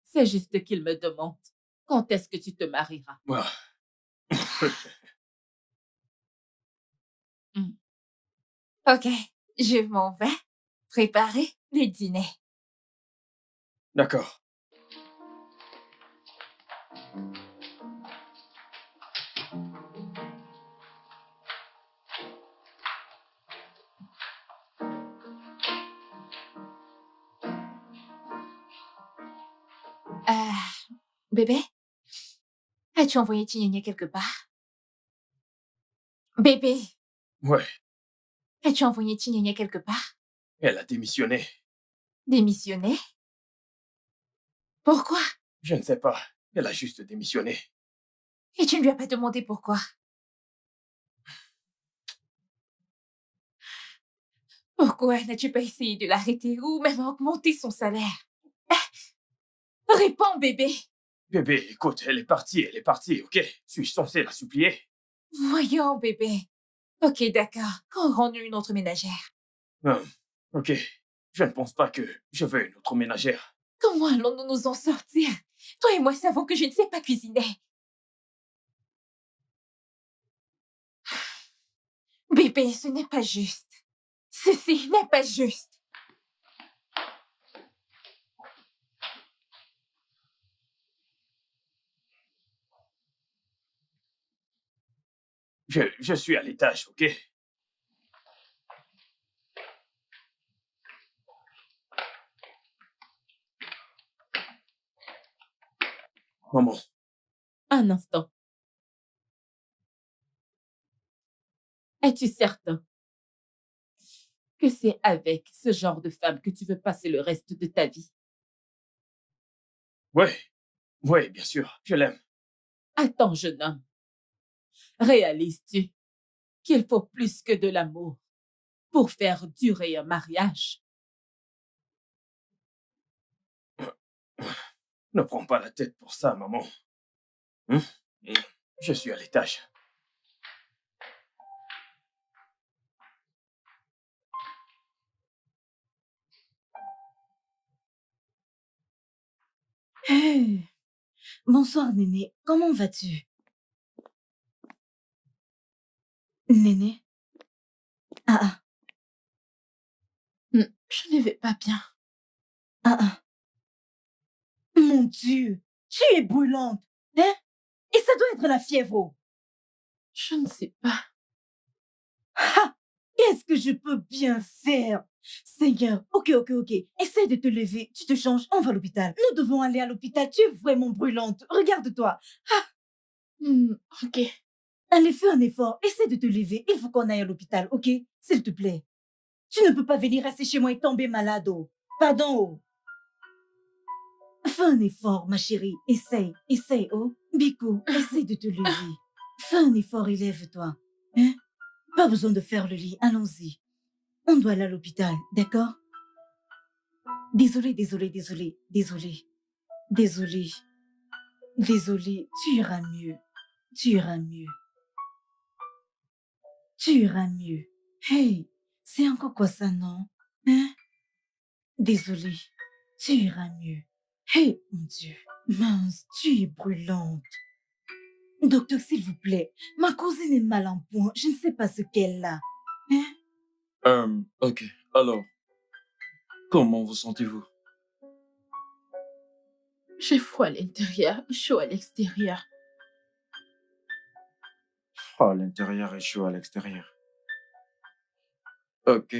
C'est juste qu'ils me demandent quand est-ce que tu te marieras. Ah. Ok, je m'en vais préparer le dîner. D'accord. Bébé, as-tu envoyé Tignagna quelque part? Bébé, Ouais, as-tu envoyé Tignagna quelque part? elle a démissionné. Démissionné? Pourquoi? Je ne sais pas, elle a juste démissionné. Et tu ne lui as pas demandé pourquoi? Pourquoi n'as-tu pas essayé de l'arrêter ou même augmenter son salaire? Réponds, bébé. Bébé, écoute, elle est partie, ok? Suis-je censé la supplier? Voyons, bébé. Ok, d'accord. Quand aurons-nous une autre ménagère? Ok, je ne pense pas que je veux une autre ménagère. Comment allons-nous nous en sortir? Toi et moi savons que je ne sais pas cuisiner. Bébé, ce n'est pas juste. Ceci n'est pas juste. Je suis à l'étage, ok? Maman, Un instant. Es-tu certain que c'est avec ce genre de femme que tu veux passer le reste de ta vie? ouais, ouais, bien sûr, je l'aime. Attends, jeune homme. Réalises-tu qu'il faut plus que de l'amour pour faire durer un mariage? Ne prends pas la tête pour ça, maman. Hein? Je suis à l'étage. Hey, bonsoir, Néné. Comment vas-tu? Néné? Ah, Je ne vais pas bien. ah. Mon Dieu, tu es brûlante, hein? Et ça doit être la fièvre. Je ne sais pas. Ha! Qu'est-ce que je peux bien faire? Seigneur, ok. Essaie de te lever, tu te changes, on va à l'hôpital. Nous devons aller à l'hôpital, tu es vraiment brûlante. Regarde-toi. Ok. Allez, fais un effort, essaie de te lever. Il faut qu'on aille à l'hôpital, ok? S'il te plaît. Tu ne peux pas venir rester chez moi et tomber malade. Pardon. Fais un effort, ma chérie. Essaye, oh. Biko, essaye de te lever. Fais un effort et lève-toi. Hein? Pas besoin de faire le lit, allons-y. On doit aller à l'hôpital, d'accord? Désolée. Tu iras mieux. Hey, c'est encore quoi ça, non? Hein? Désolée. Tu iras mieux. Hey, mon Dieu. Mince, tu es brûlante. Docteur, s'il vous plaît, ma cousine est mal en point. Je ne sais pas ce qu'elle a. Hein? Ok. Alors, comment vous sentez-vous? J'ai froid à l'intérieur, chaud à l'extérieur. Froid à l'intérieur et chaud à l'extérieur. Ok.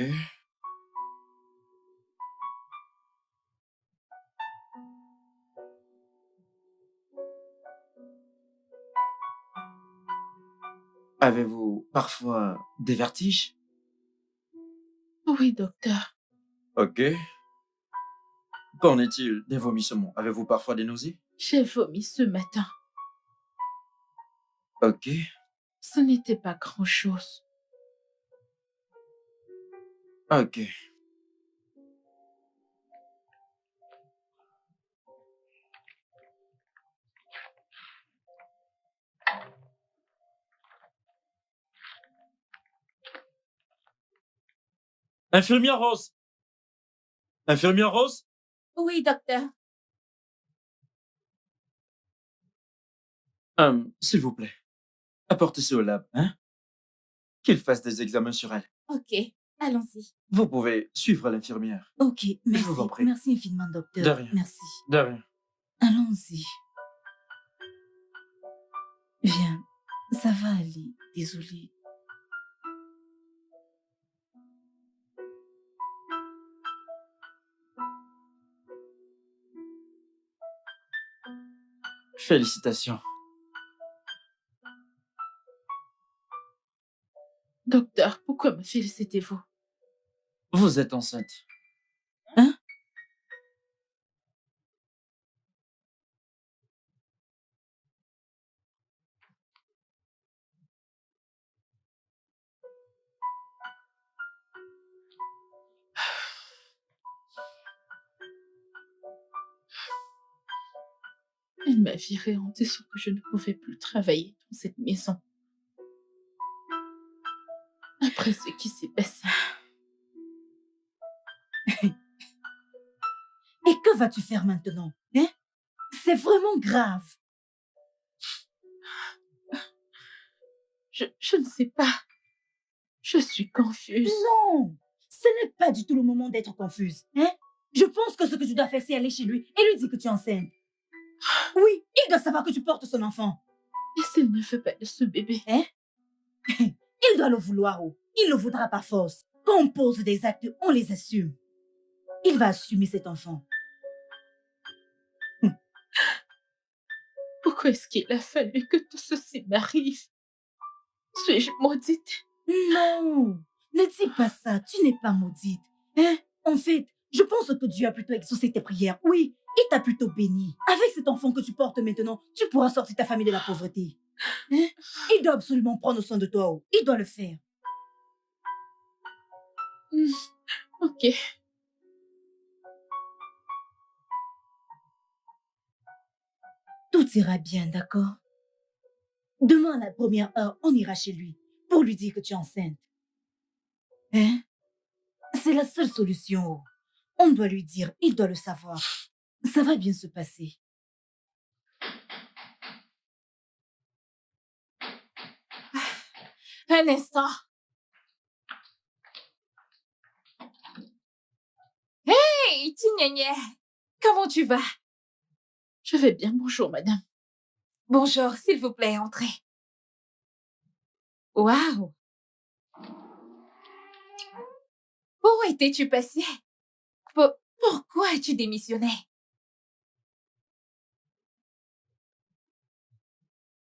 Avez-vous parfois des vertiges? Oui, docteur. Ok. Qu'en est-il des vomissements? Avez-vous parfois des nausées? J'ai vomi ce matin. Ok. Ce n'était pas grand-chose. Ok. Infirmière Rose! Infirmière Rose? Oui, docteur. S'il vous plaît, apportez-ce au lab, hein? Qu'il fasse des examens sur elle. Ok, allons-y. Vous pouvez suivre l'infirmière. Ok, merci. vous en prie. Merci infiniment, docteur. De rien. Merci. De rien. Allons-y. Viens, ça va aller. Désolée. Félicitations. Docteur, pourquoi me félicitez-vous? Vous êtes enceinte. Hein? Elle m'a virée en disant que je ne pouvais plus travailler dans cette maison. Après ce qui s'est passé. Et que vas-tu faire maintenant? Hein? C'est vraiment grave. Je ne sais pas. Je suis confuse. Non, ce n'est pas du tout le moment d'être confuse. Hein? Je pense que ce que tu dois faire, c'est aller chez lui et lui dire que tu es enceinte. Oui, il doit savoir que tu portes son enfant. Et s'il ne veut pas de ce bébé? Hein? Il doit le vouloir. Oh. Il le voudra par force. Quand on pose des actes, on les assume. Il va assumer cet enfant. Pourquoi est-ce qu'il a fallu que tout ceci m'arrive? Suis-je maudite? Non, ne dis pas ça. Tu n'es pas maudite. Hein? En fait, je pense que Dieu a plutôt exaucé tes prières. Oui, il t'a plutôt béni. Avec cet enfant que tu portes maintenant, tu pourras sortir ta famille de la pauvreté. Hein? Il doit absolument prendre soin de toi. Oh. Il doit le faire. Ok. Tout ira bien, d'accord? Demain, à la première heure, on ira chez lui pour lui dire que tu es enceinte. Hein? C'est la seule solution. On doit lui dire, il doit le savoir. Ça va bien se passer. Un instant. Hey, Tignagné, comment tu vas? Je vais bien, bonjour madame. Bonjour, s'il vous plaît, entrez. Waouh! Où étais-tu passé? Pourquoi as-tu démissionné?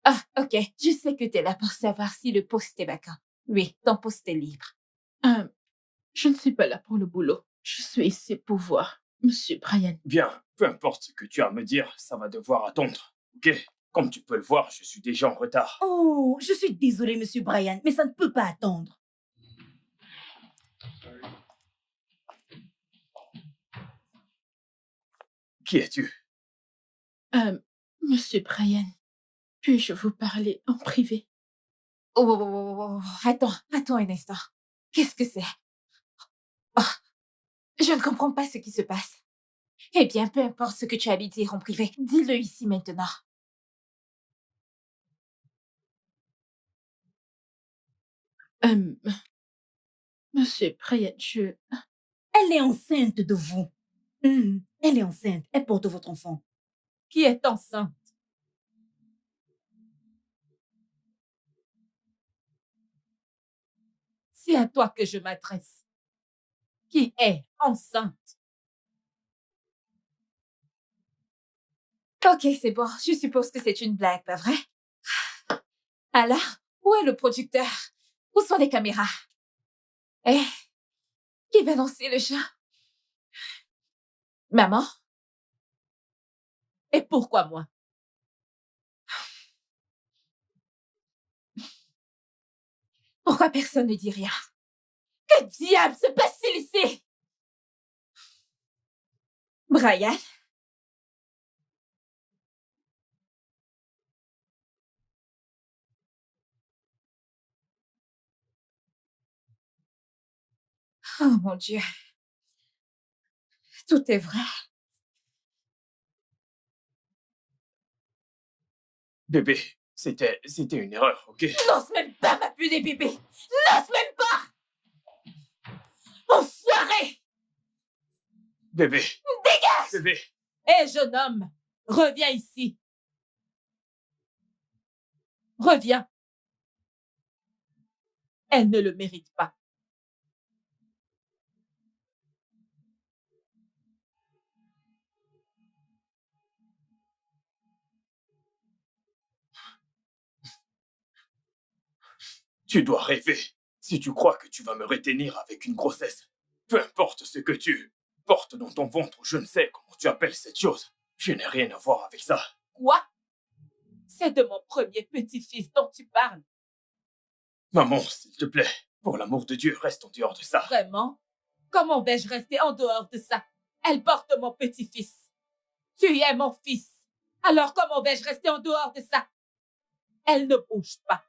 Ah, ok, je sais que tu es là pour savoir si le poste est vacant. Oui, ton poste est libre. Je ne suis pas là pour le boulot. Je suis ici pour voir Monsieur Brian. Bien, peu importe ce que tu as à me dire, ça va devoir attendre. Ok? Comme tu peux le voir, je suis déjà en retard. Oh, je suis désolée, Monsieur Brian, mais ça ne peut pas attendre. Qui es-tu? Monsieur Brian, puis-je vous parler en privé? Oh, attends un instant. Qu'est-ce que c'est? Oh, je ne comprends pas ce qui se passe. Eh bien, peu importe ce que tu as à lui dire en privé, dis-le ici maintenant. Monsieur Brian, Elle est enceinte de vous. Elle est enceinte. Elle porte votre enfant. Qui est enceinte? C'est à toi que je m'adresse. Qui est enceinte? Ok, c'est bon. Je suppose que c'est une blague, pas vrai? Alors, où est le producteur? Où sont les caméras? Eh, qui va lancer le chat? Maman? Et pourquoi moi? Pourquoi personne ne dit rien? Que diable se passe-t-il ici? Brian? Oh mon Dieu. Tout est vrai. Bébé, c'était une erreur, ok? N'ose même pas m'appeler bébé. N'ose même pas. Enfoiré. Bébé, Dégage. bébé. Hé, jeune homme, reviens ici. Reviens. Elle ne le mérite pas. Tu dois rêver. Si tu crois que tu vas me retenir avec une grossesse, peu importe ce que tu portes dans ton ventre, je ne sais comment tu appelles cette chose. Je n'ai rien à voir avec ça. Quoi? C'est de mon premier petit-fils dont tu parles. Maman, s'il te plaît, pour l'amour de Dieu, reste en dehors de ça. Vraiment? Comment vais-je rester en dehors de ça? Elle porte mon petit-fils. Tu es mon fils. Alors comment vais-je rester en dehors de ça? Elle ne bouge pas.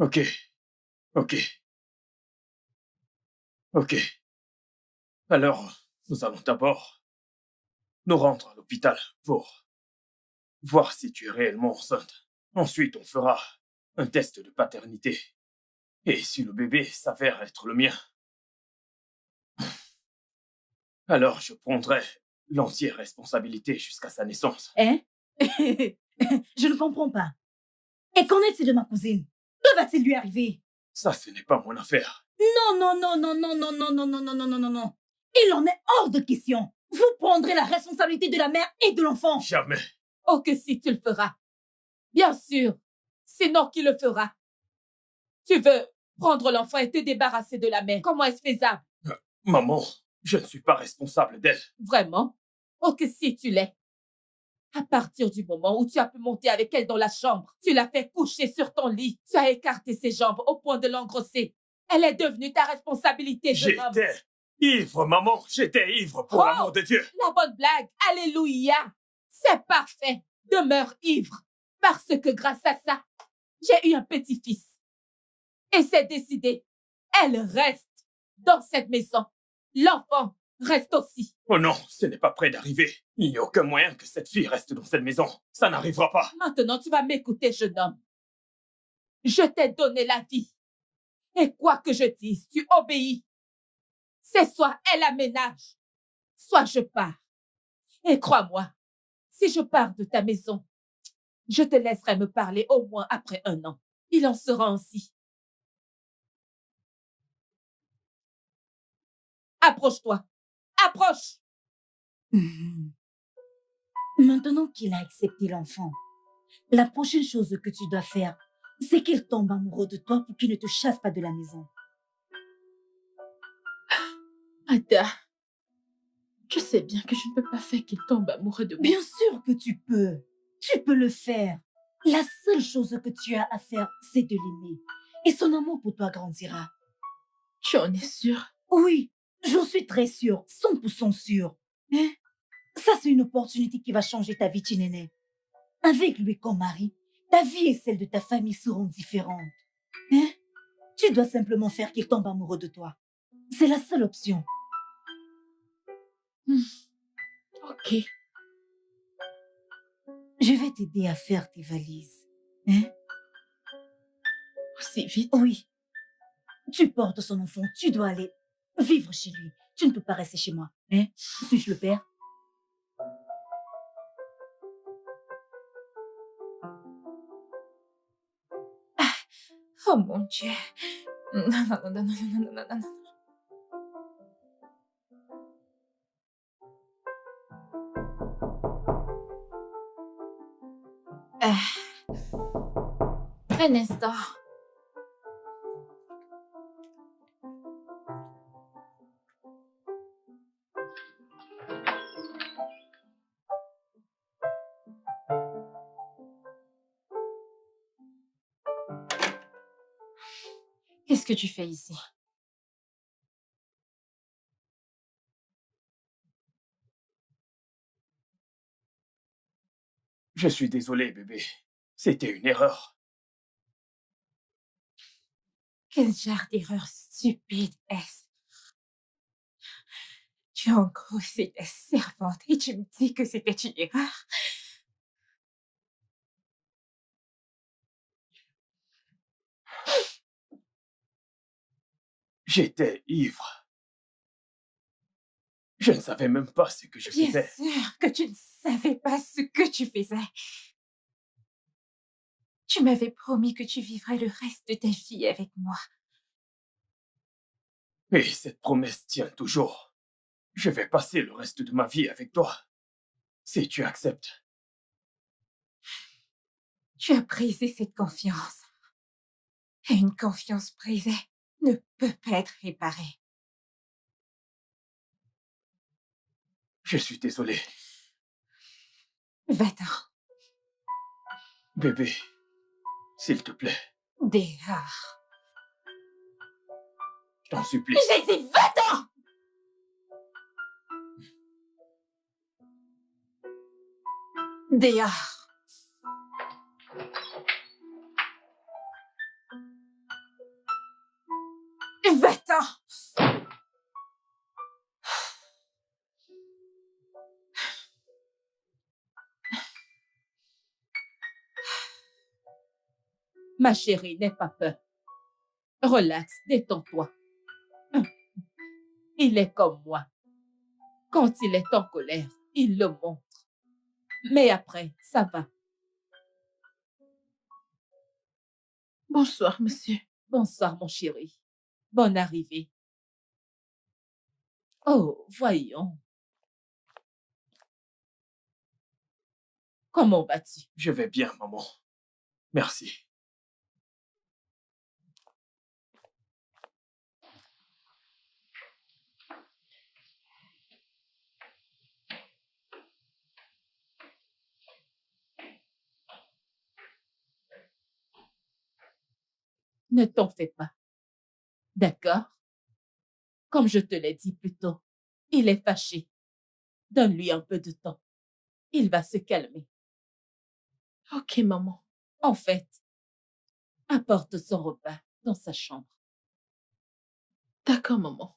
Ok, ok. Ok. Alors, nous allons d'abord nous rendre à l'hôpital pour voir si tu es réellement enceinte. Ensuite, on fera un test de paternité. Et si le bébé s'avère être le mien, alors je prendrai l'entière responsabilité jusqu'à sa naissance. Hein? Je ne comprends pas. Et qu'en est-il de ma cousine? Que va-t-il lui arriver? Ça, ce n'est pas mon affaire. Non, non, non, non, non, non, non, non, non, non, non, non, non, non. Il en est hors de question. Vous prendrez la responsabilité de la mère et de l'enfant. Jamais. Oh, que si tu le feras. Bien sûr. Sinon, qui le fera? Tu veux prendre l'enfant et te débarrasser de la mère. Comment est-ce faisable? Maman, je ne suis pas responsable d'elle. Vraiment? Oh, que si tu l'es. À partir du moment où tu as pu monter avec elle dans la chambre, tu l'as fait coucher sur ton lit, tu as écarté ses jambes au point de l'engrosser. Elle est devenue ta responsabilité, jeune homme. J'étais ivre, maman. J'étais ivre, pour l'amour de Dieu. La bonne blague, alléluia. C'est parfait. Demeure ivre. Parce que grâce à ça, j'ai eu un petit-fils. Et c'est décidé. Elle reste dans cette maison. L'enfant reste aussi. Oh non, ce n'est pas près d'arriver. Il n'y a aucun moyen que cette fille reste dans cette maison. Ça n'arrivera pas. Maintenant, tu vas m'écouter, jeune homme. Je t'ai donné la vie. Et quoi que je dise, tu obéis. C'est soit elle aménage, soit je pars. Et crois-moi, si je pars de ta maison, je te laisserai me parler au moins après 1 an. Il en sera ainsi. Approche-toi. Approche. Mhm. Maintenant qu'il a accepté l'enfant, la prochaine chose que tu dois faire, c'est qu'il tombe amoureux de toi pour qu'il ne te chasse pas de la maison. Ada, je sais bien que je ne peux pas faire qu'il tombe amoureux de moi. Bien sûr que tu peux. Tu peux le faire. La seule chose que tu as à faire, c'est de l'aimer. Et son amour pour toi grandira. Tu en es sûre? Oui, j'en suis très sûre, 100% sûre. Hein? Ça, c'est une opportunité qui va changer ta vie, Chinene. Avec lui comme mari, ta vie et celle de ta famille seront différentes. Hein? Tu dois simplement faire qu'il tombe amoureux de toi. C'est la seule option. Ok. Je vais t'aider à faire tes valises. Hein? Aussi vite? Oui. Tu portes son enfant, tu dois aller vivre chez lui. Tu ne peux pas rester chez moi. Hein? Suis-je le père? Oh mon Dieu. Non, non, non, non, non, non, non, non, non. Un instant. Qu'est-ce que tu fais ici? Je suis désolé, bébé. C'était une erreur. Quel genre d'erreur stupide est-ce? Tu as engrossé ta servante et tu me dis que c'était une erreur? J'étais ivre. Je ne savais même pas ce que je Bien faisais. sûr que tu ne savais pas ce que tu faisais. Tu m'avais promis que tu vivrais le reste de ta vie avec moi. Et cette promesse tient toujours. Je vais passer le reste de ma vie avec toi. Si tu acceptes. Tu as brisé cette confiance. Et une confiance brisée ne peut pas être réparée. Je suis désolé. Va-t'en. Bébé, s'il te plaît, Dehors. je t'en supplie. J'ai dit va-t'en! Dehors. Va-t'en! Ma chérie, n'aie pas peur. Relax, détends-toi. Il est comme moi. Quand il est en colère, il le montre. Mais après, ça va. Bonsoir, monsieur. Bonsoir, mon chéri. Bonne arrivée. Oh, voyons. Comment vas-tu? Je vais bien, maman. Merci. Ne t'en fais pas. D'accord? Comme je te l'ai dit plus tôt, il est fâché. Donne-lui un peu de temps. Il va se calmer. Ok, maman. En fait, apporte son repas dans sa chambre. D'accord, maman.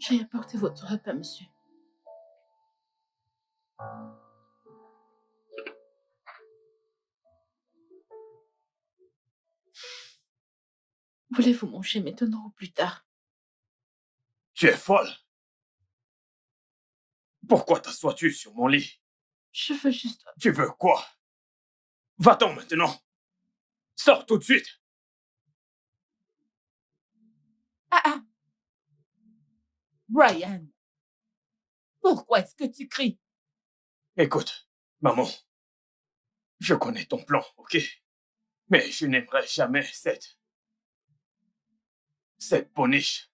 J'ai apporté votre repas, monsieur. Voulez-vous manger maintenant ou plus tard? Tu es folle. Pourquoi t'assois-tu sur mon lit? Je veux juste... Tu veux quoi? Va-t'en maintenant. Sors tout de suite. Ah! Brian, pourquoi est-ce que tu cries? Écoute, maman. Je connais ton plan, ok? Mais je n'aimerais jamais cette poniche.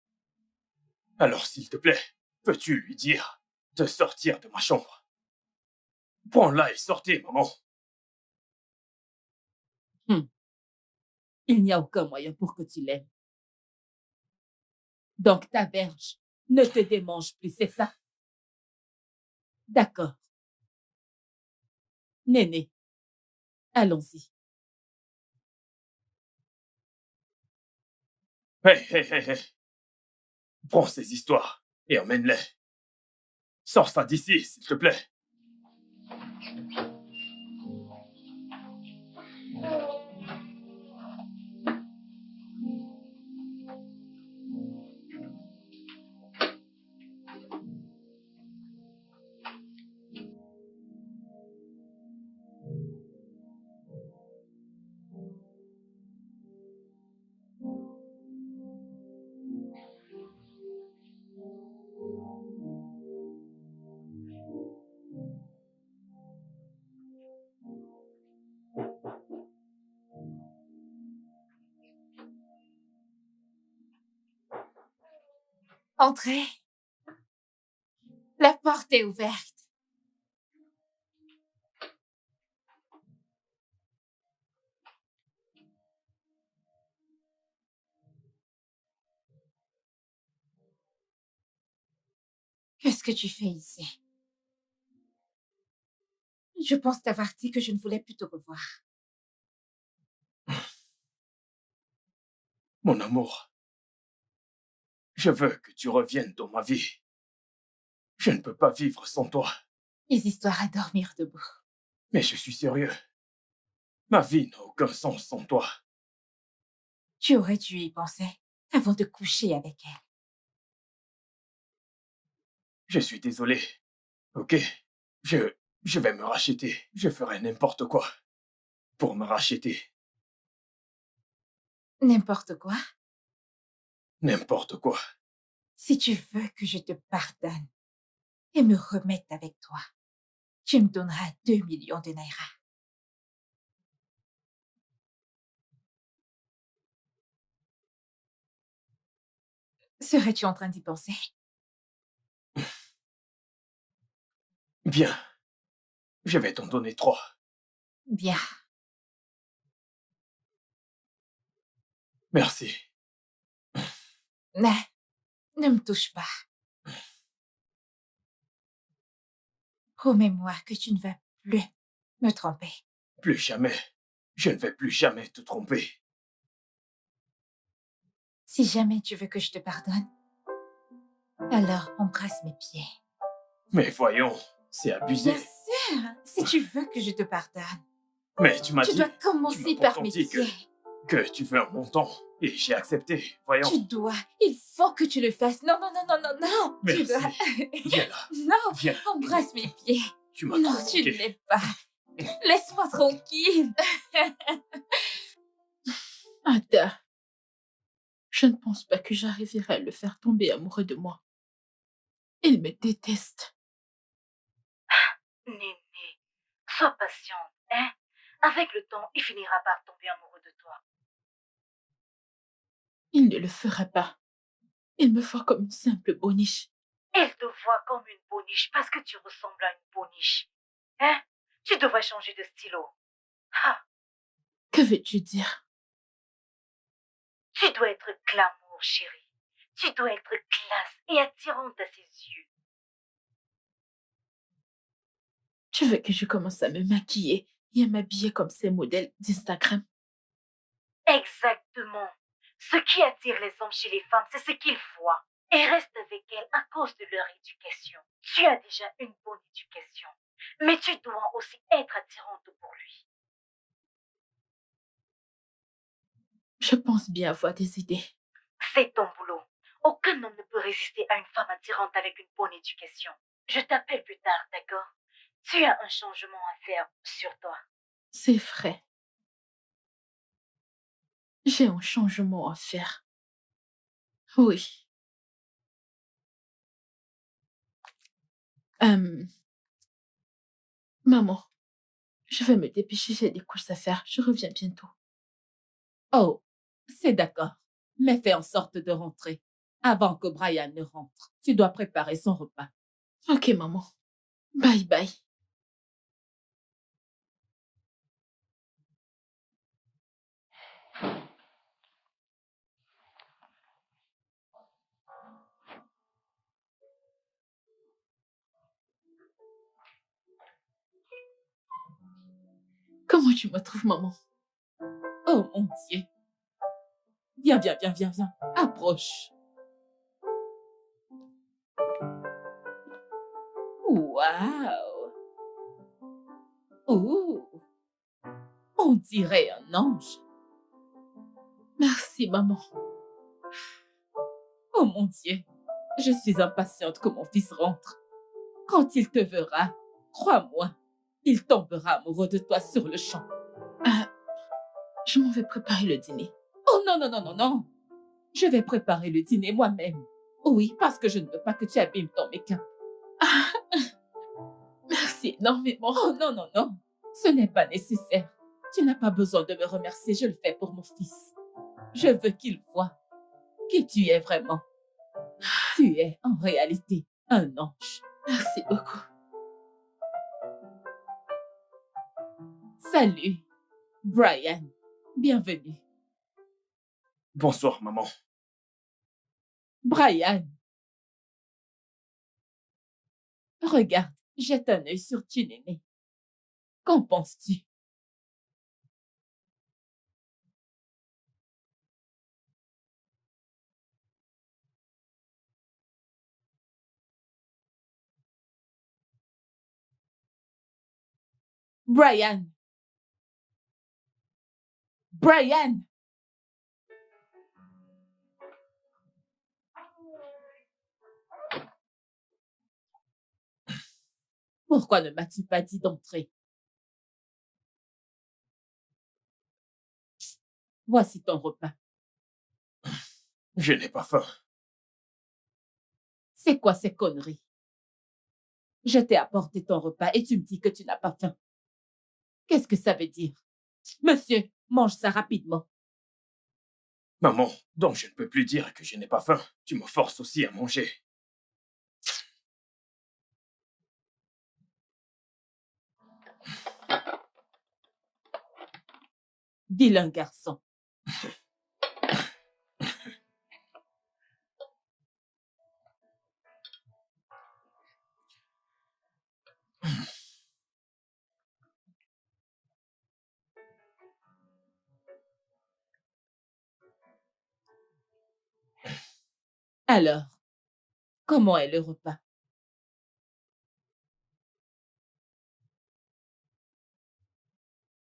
Alors, s'il te plaît, peux-tu lui dire de sortir de ma chambre? Prends-la et sortez, maman. Il n'y a aucun moyen pour que tu l'aimes. Donc ta verge ne te démange plus, c'est ça? D'accord. Néné, allons-y. Hé. Prends ces histoires et emmène-les. Sors ça d'ici, s'il te plaît. Entrez. La porte est ouverte. Qu'est-ce que tu fais ici? Je pense t'avoir dit que je ne voulais plus te revoir. Mon amour, je veux que tu reviennes dans ma vie. Je ne peux pas vivre sans toi. Les histoires à dormir debout. Mais je suis sérieux. Ma vie n'a aucun sens sans toi. Tu aurais dû y penser avant de coucher avec elle. Je suis désolé. Ok? Je vais me racheter. Je ferai n'importe quoi pour me racheter. N'importe quoi. N'importe quoi. Si tu veux que je te pardonne et me remette avec toi, tu me donneras 2 millions de naira. Serais-tu en train d'y penser? Bien. Je vais t'en donner 3. Bien. Merci. Ne me touche pas. Promets-moi que tu ne vas plus me tromper. Plus jamais. Je ne vais plus jamais te tromper. Si jamais tu veux que je te pardonne, alors embrasse mes pieds. Mais voyons, c'est abusé. Bien sûr, si tu veux que je te pardonne, Mais tu m'as tu dit... dois tu m'as commencer par pourtant mes dit pieds. que tu veux un montant. Et j'ai accepté. Voyons. Il faut que tu le fasses. Non, non, non, non, non, non. Tu Merci. dois... Viens là. Non, Viens. embrasse mes pieds. Tu m'as Non, trop tu ne manqué. l'es pas. Laisse-moi tranquille. Ada, je ne pense pas que j'arriverai à le faire tomber amoureux de moi. Il me déteste. Néné, sois patiente, hein? Avec le temps, il finira par tomber amoureux de toi. Il ne le fera pas. Il me voit comme une simple boniche. Elle te voit comme une boniche parce que tu ressembles à une boniche. Hein? Tu devrais changer de stylo. Ah, Que veux-tu dire? tu dois être glamour, chérie. Tu dois être classe et attirante à ses yeux. Tu veux que je commence à me maquiller et à m'habiller comme ces modèles d'Instagram? Exactement. Ce qui attire les hommes chez les femmes, c'est ce qu'ils voient et restent avec elles à cause de leur éducation. Tu as déjà une bonne éducation, mais tu dois aussi être attirante pour lui. Je pense bien avoir des idées. C'est ton boulot. Aucun homme ne peut résister à une femme attirante avec une bonne éducation. Je t'appelle plus tard, d'accord? Tu as un changement à faire sur toi. C'est vrai. J'ai un changement à faire. Oui. Maman, je vais me dépêcher, j'ai des courses à faire. Je reviens bientôt. Oh, c'est d'accord. Mais fais en sorte de rentrer avant que Brian ne rentre. Tu dois préparer son repas. Ok, maman. Bye bye. Comment tu me trouves, maman? Oh mon Dieu. Viens, viens, viens, viens, viens. Approche. Waouh. Ouh. On dirait un ange. Merci, maman. Oh mon Dieu. Je suis impatiente que mon fils rentre. Quand il te verra, crois-moi, il tombera amoureux de toi sur le champ. Je m'en vais préparer le dîner. Oh non, non, non, non, non. Je vais préparer le dîner moi-même. Oui, parce que je ne veux pas que tu abîmes ton make-up. Merci énormément. Oh non, non, non. Ce n'est pas nécessaire. Tu n'as pas besoin de me remercier, je le fais pour mon fils. Je veux qu'il voie qui tu es vraiment. Tu es en réalité un ange. Merci beaucoup. Salut, Brian. Bienvenue. Bonsoir, maman. Brian. Regarde, jette un œil sur Chinene. Qu'en penses-tu? Brian. Brian. Pourquoi ne m'as-tu pas dit d'entrer? Voici ton repas. Je n'ai pas faim. C'est quoi ces conneries? Je t'ai apporté ton repas et tu me dis que tu n'as pas faim. Qu'est-ce que ça veut dire? Monsieur, mange ça rapidement. Maman, donc je ne peux plus dire que je n'ai pas faim. Tu me forces aussi à manger. Vilain garçon. Alors, comment est le repas?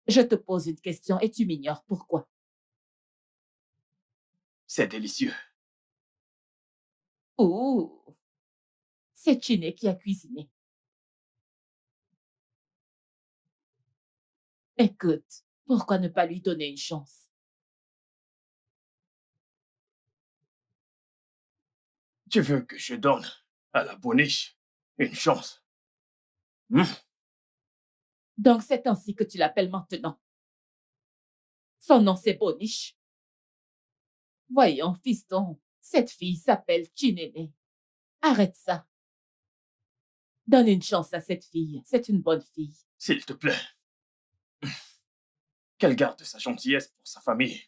Je te pose une question et tu m'ignores. Pourquoi? C'est délicieux. Oh, c'est Chiné qui a cuisiné. Écoute, pourquoi ne pas lui donner une chance? Tu veux que je donne à la boniche une chance? Hmm. Donc c'est ainsi que tu l'appelles maintenant. Son nom c'est Boniche. Voyons, fiston, cette fille s'appelle Chinéné. Arrête ça. Donne une chance à cette fille. C'est une bonne fille. S'il te plaît. Qu'elle garde sa gentillesse pour sa famille.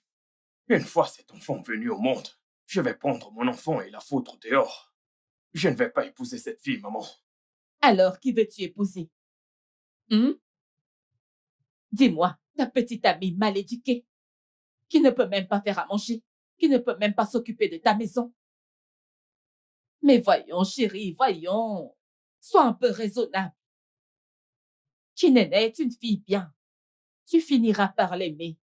Une fois cet enfant venu au monde, je vais prendre mon enfant et la foutre dehors. Je ne vais pas épouser cette fille, maman. Alors, qui veux-tu épouser? Dis-moi, ta petite amie mal éduquée, qui ne peut même pas faire à manger, qui ne peut même pas s'occuper de ta maison. Mais voyons, chérie, voyons. Sois un peu raisonnable. Chinéné est une fille bien. Tu finiras par l'aimer.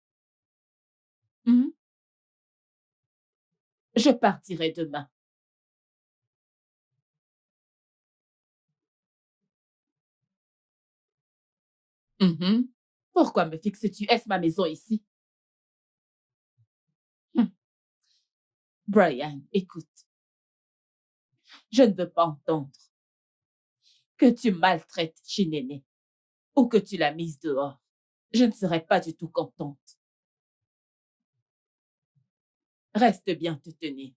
Je partirai demain. Pourquoi me fixes-tu? Est-ce ma maison ici? Brian, écoute. Je ne veux pas entendre que tu maltraites Chinéné ou que tu l'as mise dehors. Je ne serai pas du tout contente. Reste bien te tenir.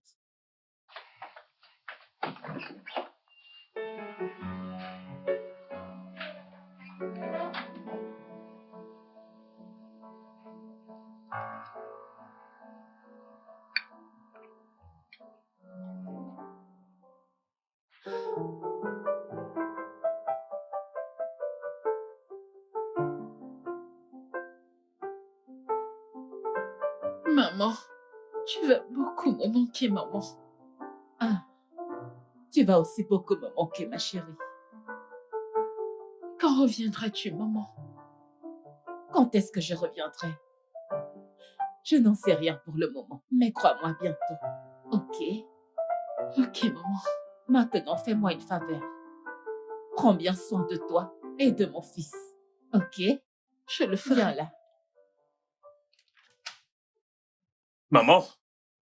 Maman, tu vas beaucoup me manquer, maman. Ah, tu vas aussi beaucoup me manquer, ma chérie. Quand reviendras-tu, maman? Quand est-ce que je reviendrai? Je n'en sais rien pour le moment, mais crois-moi bientôt. Ok? Ok, maman. Maintenant, fais-moi une faveur. Prends bien soin de toi et de mon fils. Ok? Je le ferai. Viens là. Maman,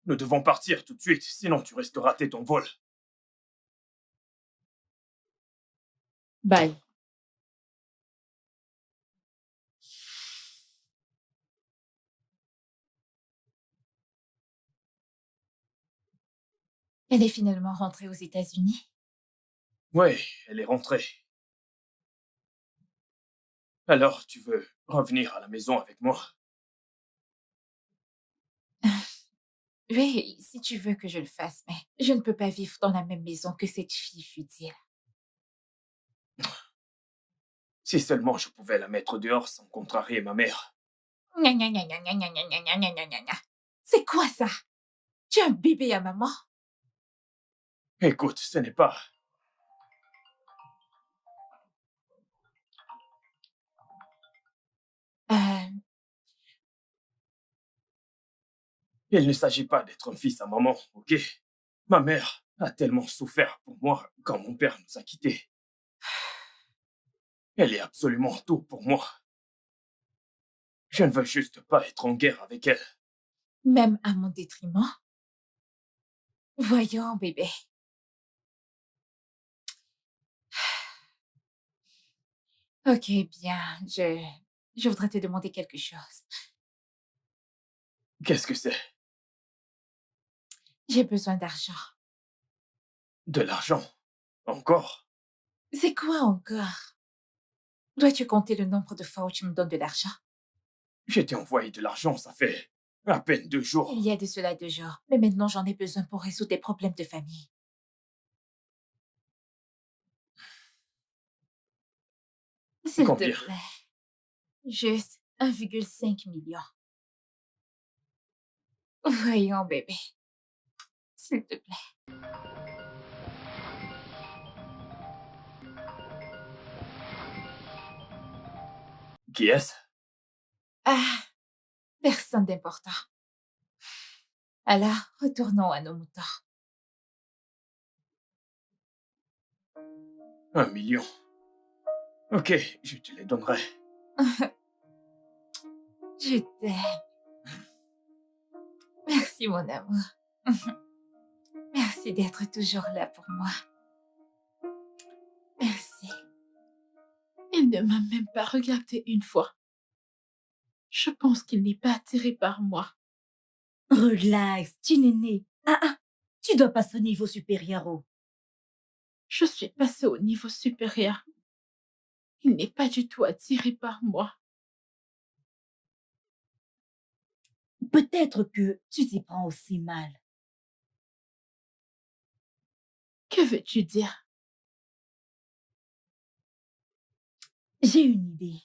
nous devons partir tout de suite, sinon tu risques de rater ton vol. Bye. Elle est finalement rentrée aux États-Unis. Oui, elle est rentrée. Alors, tu veux revenir à la maison avec moi? Oui, si tu veux que je le fasse, mais je ne peux pas vivre dans la même maison que cette fille futile. Si seulement je pouvais la mettre dehors sans contrarier ma mère. Gna, gna, gna, gna, gna, gna, gna, gna, gna, gna, gna, gna. C'est quoi ça? Tu as un bébé à maman? Écoute, ce n'est pas... Il ne s'agit pas d'être un fils à maman, ok? Ma mère a tellement souffert pour moi quand mon père nous a quittés. Elle est absolument tout pour moi. Je ne veux juste pas être en guerre avec elle. Même à mon détriment? Voyons, bébé. Ok, bien, je voudrais te demander quelque chose. Qu'est-ce que c'est? J'ai besoin d'argent. De l'argent? Encore? C'est quoi encore? Dois-tu compter le nombre de fois où tu me donnes de l'argent? Je t'ai envoyé de l'argent, ça fait à peine 2 jours. Il y a de cela 2 jours, mais maintenant j'en ai besoin pour résoudre des problèmes de famille. S'il te Combien? plaît. Juste 1,5 million. Voyons, bébé. s'il te plaît. Qui est-ce? Ah, personne d'important. Alors, retournons à nos moutons. 1 million. Ok, je te les donnerai. Je t'aime. Merci, mon amour. Merci d'être toujours là pour moi. Merci. Il ne m'a même pas regardé une fois. Je pense qu'il n'est pas attiré par moi. Relax, Chinene. Tu dois passer au niveau supérieur. Oh. Je suis passée au niveau supérieur. Il n'est pas du tout attiré par moi. Peut-être que tu t'y prends aussi mal. Que veux-tu dire? J'ai une idée.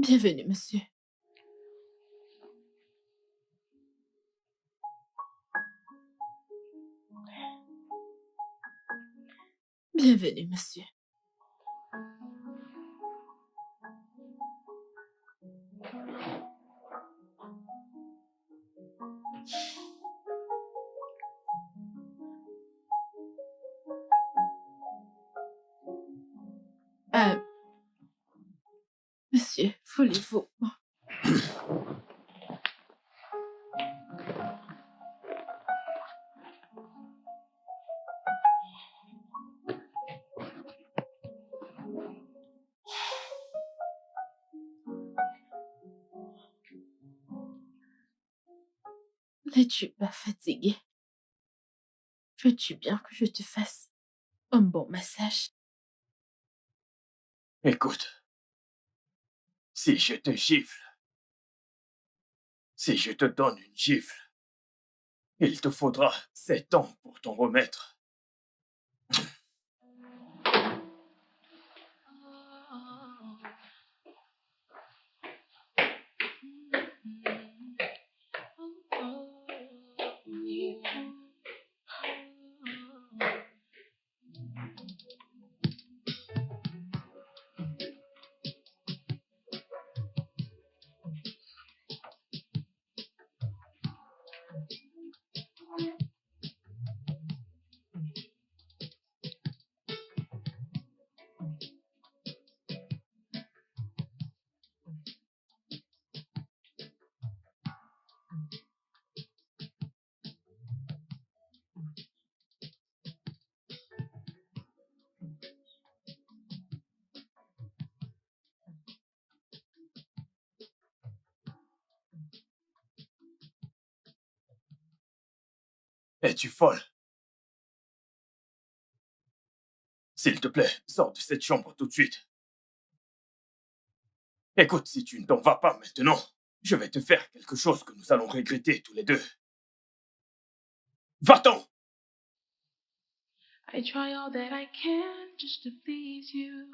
Bienvenue, monsieur. Bienvenue, monsieur. Monsieur, voulez-vous... N'es-tu pas fatigué? Veux-tu bien que je te fasse un bon massage? Écoute, si je te gifle, si je te donne une gifle, il te faudra 7 ans pour t'en remettre. Es-tu folle? S'il te plaît, sors de cette chambre tout de suite. Écoute, si tu ne t'en vas pas maintenant, je vais te faire quelque chose que nous allons regretter tous les deux. Va-t'en! I try all that I can just to please you,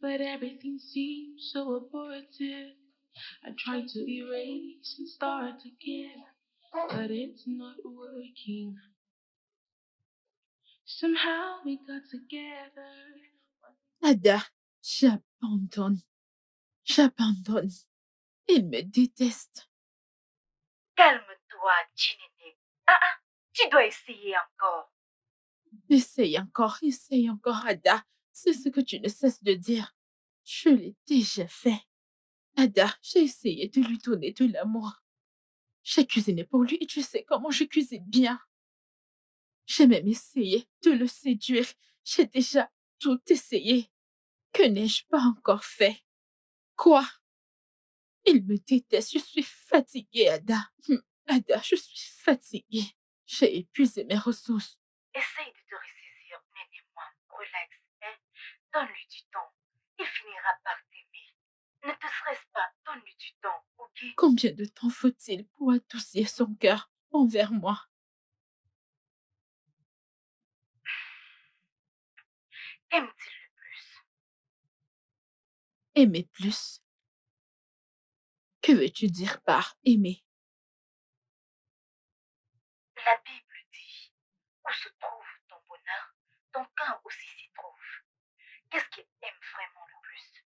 but everything seems so abortive. I try to erase and start again, but it's not working. Somehow we got together. Ada, j'abandonne. J'abandonne. Il me déteste. Calme-toi, Chinene. Tu dois essayer encore. Essaye encore, Ada. C'est ce que tu ne cesses de dire. Je l'ai déjà fait. Ada, j'ai essayé de lui donner de l'amour. J'ai cuisiné pour lui et tu sais comment je cuisine bien. J'ai même essayé de le séduire. J'ai déjà tout essayé. Que n'ai-je pas encore fait? Quoi? Il me déteste. Je suis fatiguée, Ada. Ada, je suis fatiguée. J'ai épuisé mes ressources. Essaye de te ressaisir, Nénémoine. Relax, hein. Donne-lui du temps. Il finira par t'aimer. Ne te stresse pas, donne-lui du temps, ok? Combien de temps faut-il pour adoucir son cœur envers moi? Aime-t-il le plus? Aimer plus? Que veux-tu dire par aimer? La Bible dit, où se trouve ton bonheur, ton cœur aussi s'y trouve. Qu'est-ce qu'il aime vraiment le plus?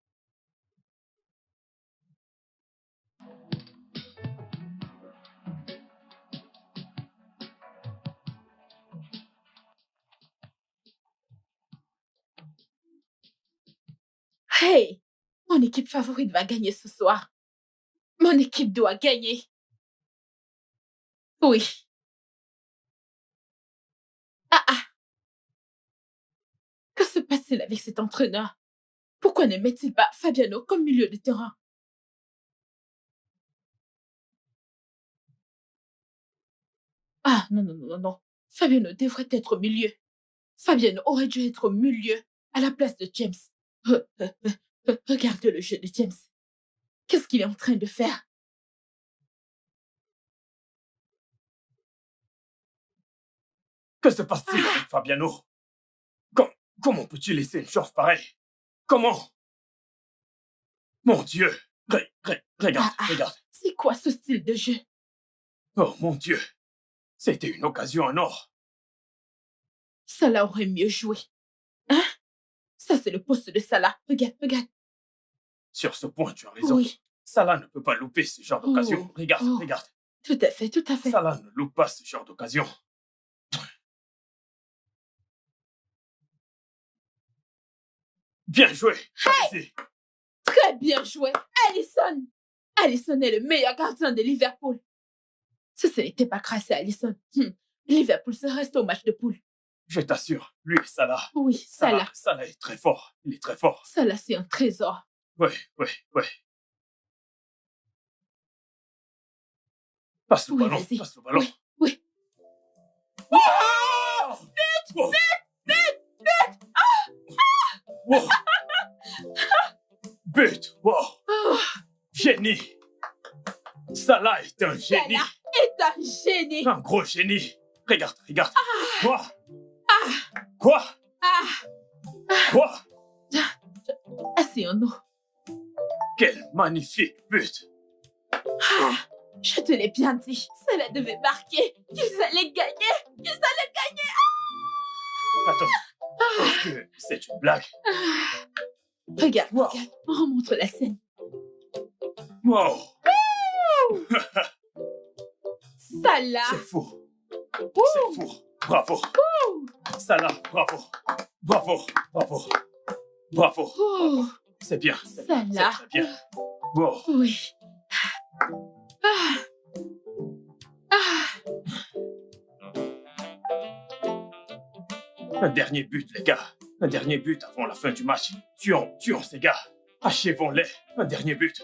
Hey! Mon équipe favorite va gagner ce soir. Mon équipe doit gagner. Oui. Ah! Que se passe-t-il avec cet entraîneur? Pourquoi ne met-il pas Fabiano comme milieu de terrain? Ah, non, non, non, non, non. Fabiano devrait être milieu. Fabiano aurait dû être milieu à la place de James. Regarde le jeu de James. Qu'est-ce qu'il est en train de faire? Que se passe-t-il avec Fabiano? Comment peux-tu laisser une chance pareille? Comment? Mon Dieu! Regarde, regarde. C'est quoi ce style de jeu? Oh mon Dieu! C'était une occasion en or. Salah aurait mieux joué. Hein? Ça, c'est le poste de Salah. Regarde, regarde. Sur ce point, tu as raison. Oui. Salah ne peut pas louper ce genre d'occasion. Regarde, regarde. Tout à fait, tout à fait. Salah ne loupe pas ce genre d'occasion. Bien joué. Hey! Très bien joué. Alisson! Alisson est le meilleur gardien de Liverpool. Si ce n'était pas grâce à Alisson, Liverpool se reste au match de poule. Je t'assure, lui et Salah. Oui, Salah. Salah est très fort. Il est très fort. Salah, c'est un trésor. Ouais. Passe le ballon, passe le ballon. Oui. Wow! Wow! But! Wow! Génie! Salah est un génie! Salah est un génie! Un gros génie! Regarde! Quoi? Quoi? Asseyons-nous. Quel magnifique but! Je te l'ai bien dit. Cela devait marquer. Qu'ils allaient gagner. Attends. Est-ce que c'est une blague? Regarde. Remontre la scène. Wow! Salah! C'est fou! Bravo! Salah, bravo! C'est bien. Salah! C'est très bien. Wow! Oui. Un dernier but, les gars. Un dernier but avant la fin du match. Tuons ces gars. Achevons-les. Un dernier but.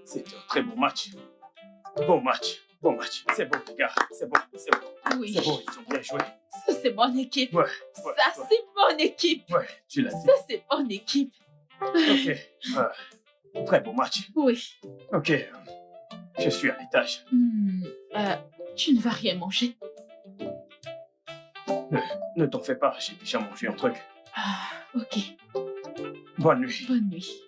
C'était un très bon match. Bon match. C'est bon, les gars. C'est bon. Oui. C'est bon, ils ont bien joué. Ça, c'est mon équipe. Ça, c'est mon équipe. Ouais, tu l'as dit. Ça, c'est mon équipe. Ok. Très bon match. Oui. Ok. Je suis à l'étage. Tu ne vas rien manger? Ne t'en fais pas, j'ai déjà mangé un truc. Ok. Bonne nuit. Bonne nuit.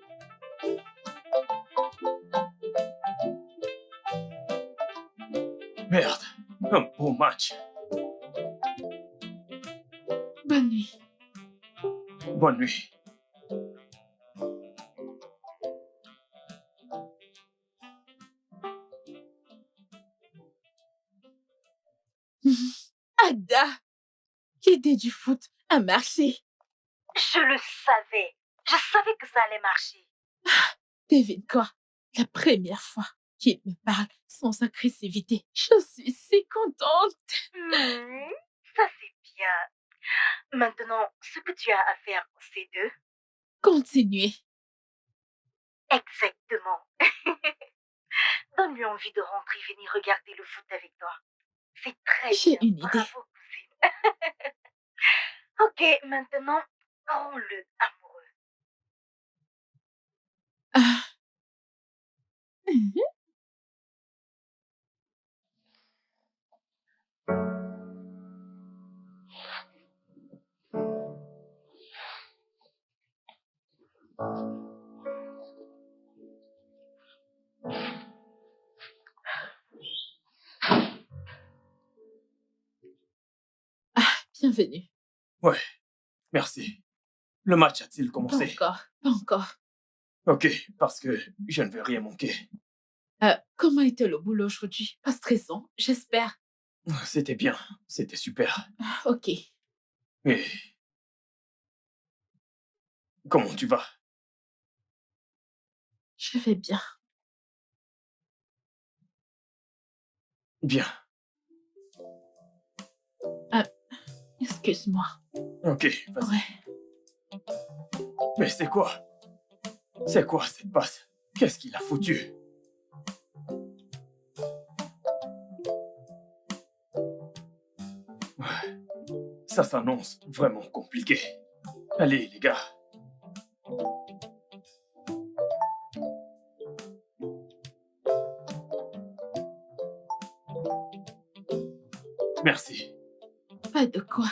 Merde, un beau match. Bonne nuit. Bonne nuit. Ada, l'idée du foot a marché. Je le savais. Je savais que ça allait marcher. Devine quoi? La première fois qu'il me parle sans agressivité, je suis si contente. Ça, c'est bien. Maintenant, ce que tu as à faire, c'est de Continuez. Exactement. Donne-lui envie de rentrer et venir regarder le foot avec toi. C'est très J'ai bien. une idée. Bravo, cousine. Ok, maintenant, rends-le amoureux. Ah. Mhm. Bienvenue. Ouais, merci. Le match a-t-il Pas commencé? encore, pas encore. Ok, parce que je ne veux rien manquer. Comment était le boulot aujourd'hui? Pas stressant, j'espère. C'était bien, c'était super. Ok. Et comment tu vas? Je vais bien. Bien. Excuse-moi. Ok, vas-y. Ouais. Mais c'est quoi? C'est quoi cette passe? Qu'est-ce qu'il a foutu? Ça s'annonce vraiment compliqué. Allez, les gars. Merci. Pas de quoi.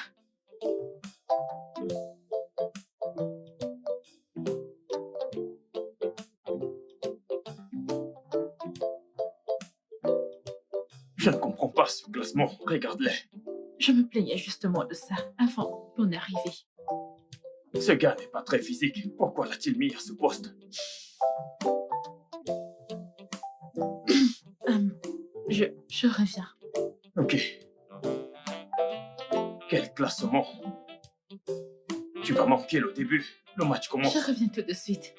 Je ne comprends pas ce classement. Regarde-les. Je me plaignais justement de ça avant ton arrivée. Ce gars n'est pas très physique. Pourquoi l'a-t-il mis à ce poste? Je reviens. Ok. Quel classement? Tu vas manquer le début. Le match commence. Je reviens tout de suite.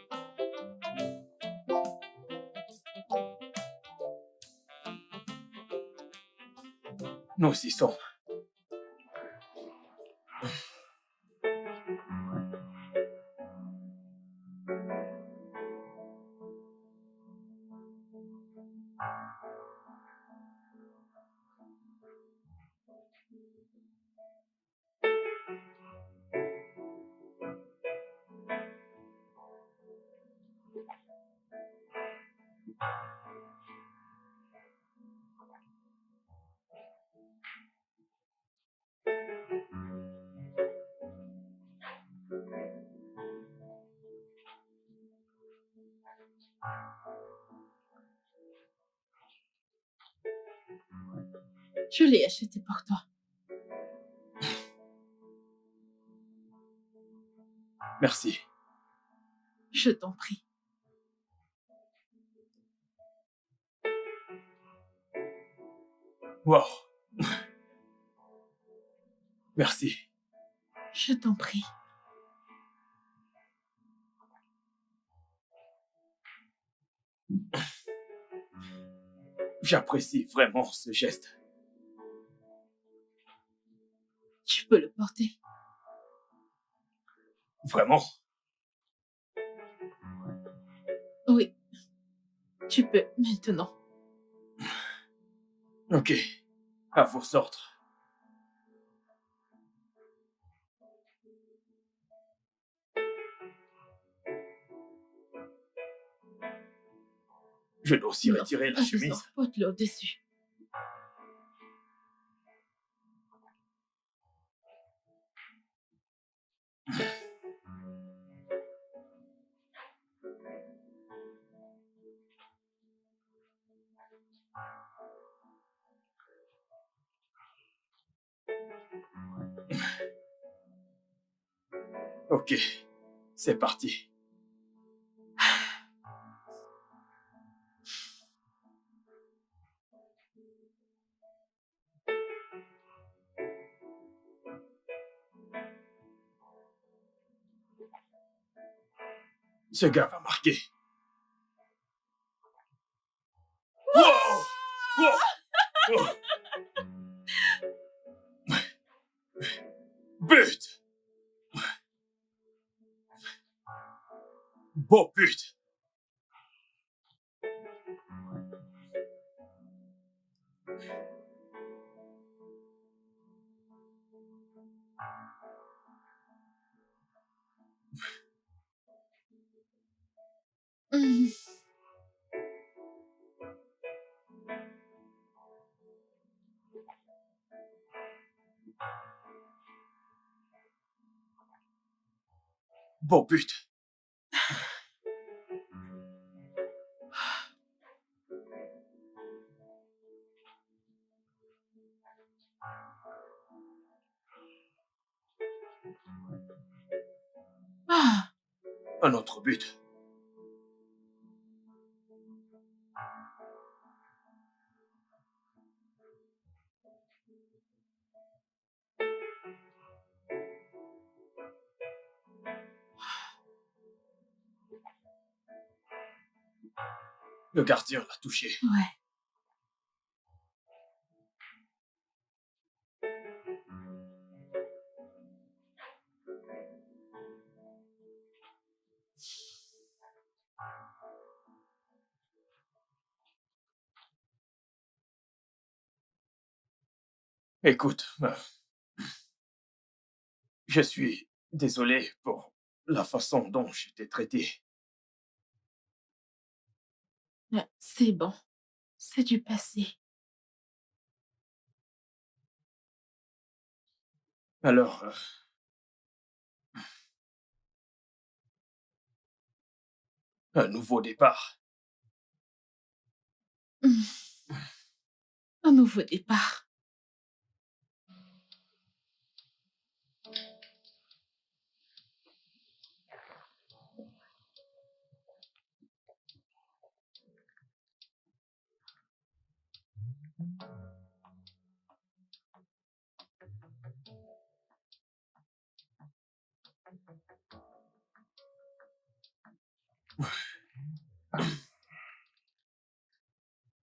Nous y sommes. Je l'ai acheté pour toi. Merci. Je t'en prie. Wow. Merci. Je t'en prie. J'apprécie vraiment ce geste. Tu peux le porter. Vraiment? Oui. Tu peux maintenant. Ok. À vos ordres. Je dois aussi Non, retirer la pas besoin. chemise. Porte-le au-dessus. Ok. C'est parti. Ce gars va marquer. Wow! Wow! Oh. But! beau but. Hum, Beau but. Ah, Un autre but. Le gardien l'a touché. ouais. Écoute, je suis désolé pour la façon dont j'étais traité. C'est bon. C'est du passé. Alors, un nouveau départ. Hum, Un nouveau départ.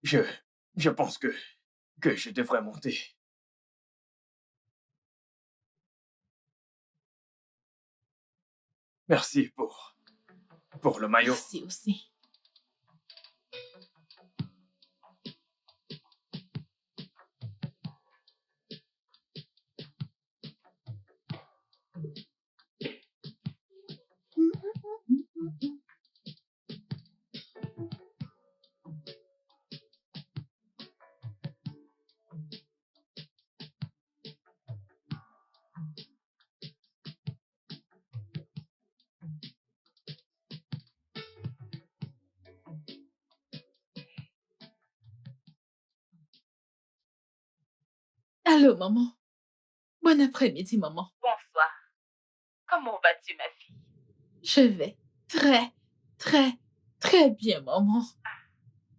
Je, je pense que je devrais monter. Merci pour le maillot. Merci aussi. Allô, maman. Bon après-midi, maman. Bonsoir. Comment vas-tu, ma fille? Je vais très, très, très bien, maman.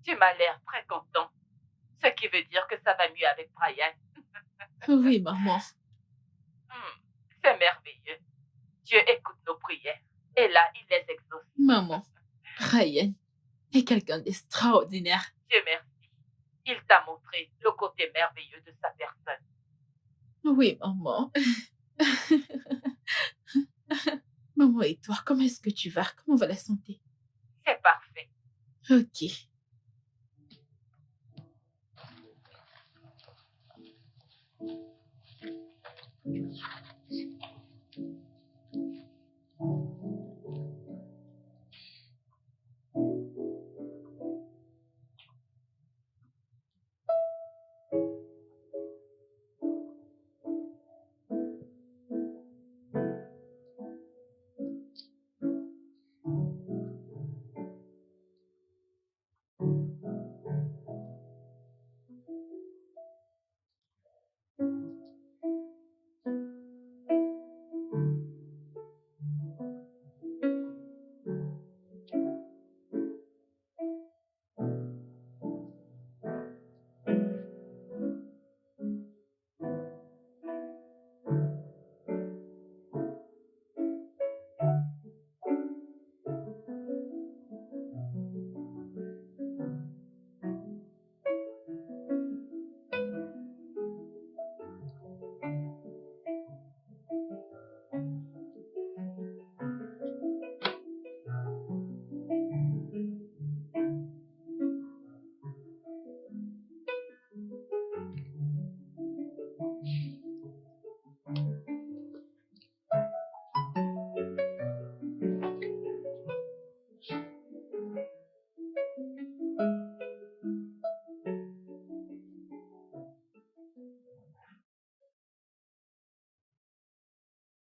Tu m'as l'air très content. Ce qui veut dire que ça va mieux avec Brian. Oui, maman. C'est merveilleux. Dieu écoute nos prières. Et là, il les exauce. Maman, Ryan est quelqu'un d'extraordinaire. Dieu merci. Il t'a montré le côté merveilleux de sa personne. Oui, maman. Maman et toi, comment est-ce que tu vas? Comment va la santé? C'est parfait. Ok.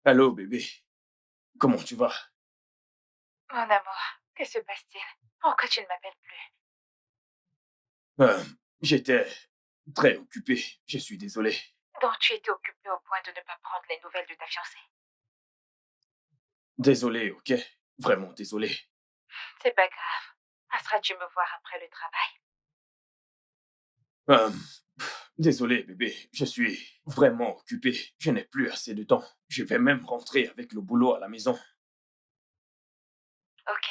Allô, bébé. Comment tu vas? Mon amour, que se passe-t-il? Pourquoi tu ne m'appelles plus? J'étais très occupé. Je suis désolé. Donc tu étais occupé au point de ne pas prendre les nouvelles de ta fiancée. Désolé, ok? Vraiment désolé. C'est pas grave. Passeras-tu me voir après le travail? Désolé, bébé. Je suis vraiment occupé. Je n'ai plus assez de temps. Je vais même rentrer avec le boulot à la maison. Ok.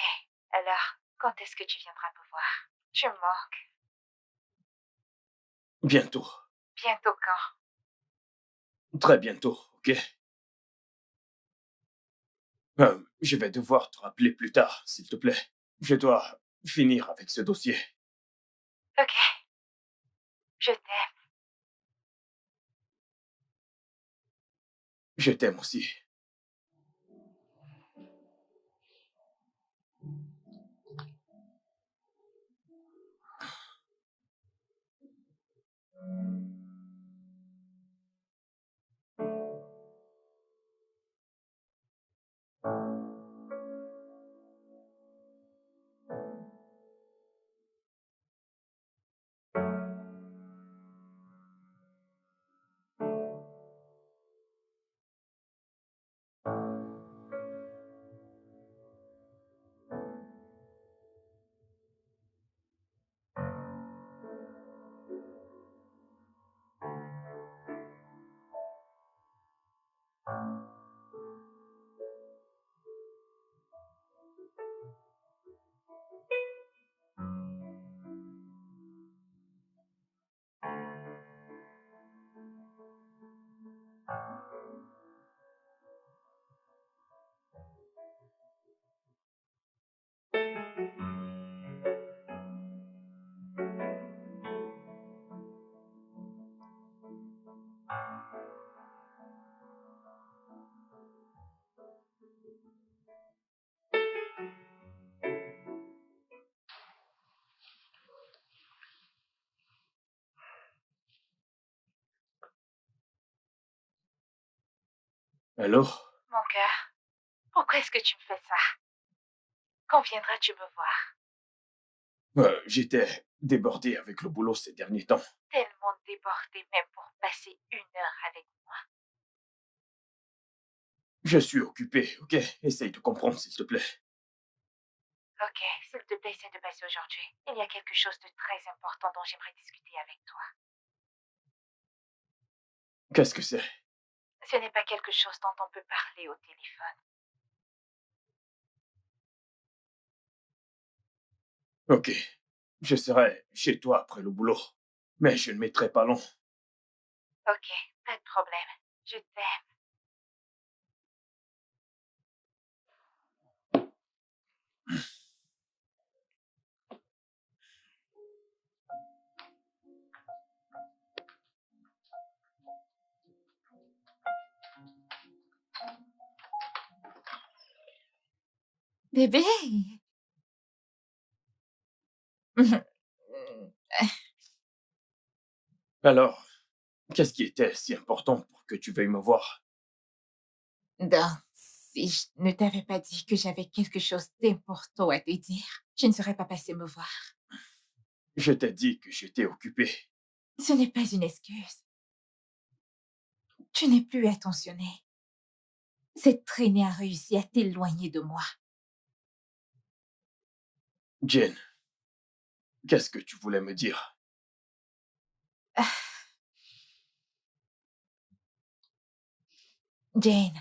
Alors, quand est-ce que tu viendras me voir? Tu me manques. Bientôt. Bientôt quand? Très bientôt, ok? Je vais devoir te rappeler plus tard, s'il te plaît. Je dois finir avec ce dossier. Ok. Je t'aime. Je t'aime aussi. Allô? Mon cœur, pourquoi est-ce que tu me fais ça? Quand viendras-tu me voir? J'étais débordé avec le boulot ces derniers temps. Tellement débordée même pour passer 1 heure avec moi. Je suis occupé, ok? Essaye de comprendre, s'il te plaît. Ok, s'il te plaît, essaie de passer aujourd'hui. Il y a quelque chose de très important dont j'aimerais discuter avec toi. Qu'est-ce que c'est? Ce n'est pas quelque chose dont on peut parler au téléphone. Ok. Je serai chez toi après le boulot. Mais je ne mettrai pas long. Ok, pas de problème. Je t'aime. Bébé. Alors, qu'est-ce qui était si important pour que tu veuilles me voir? Donc, si je ne t'avais pas dit que j'avais quelque chose d'important à te dire, je ne serais pas passée me voir. Je t'ai dit que j'étais occupé. Ce n'est pas une excuse. Tu n'es plus attentionné. Cette traînée a réussi à t'éloigner de moi. Jane, qu'est-ce que tu voulais me dire? Jane,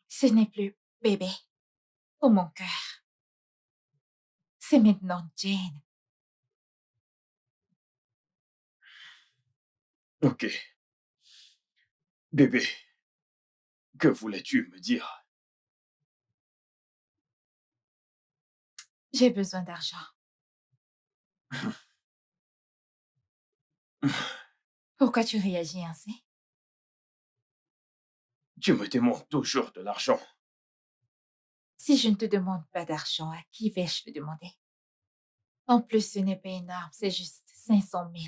ce n'est plus bébé pour mon cœur. C'est maintenant Jane. Ok. Bébé, que voulais-tu me dire? J'ai besoin d'argent. Pourquoi tu réagis ainsi? Tu me demandes toujours de l'argent. Si je ne te demande pas d'argent, à qui vais-je le demander? En plus, ce n'est pas énorme, c'est juste 500 000.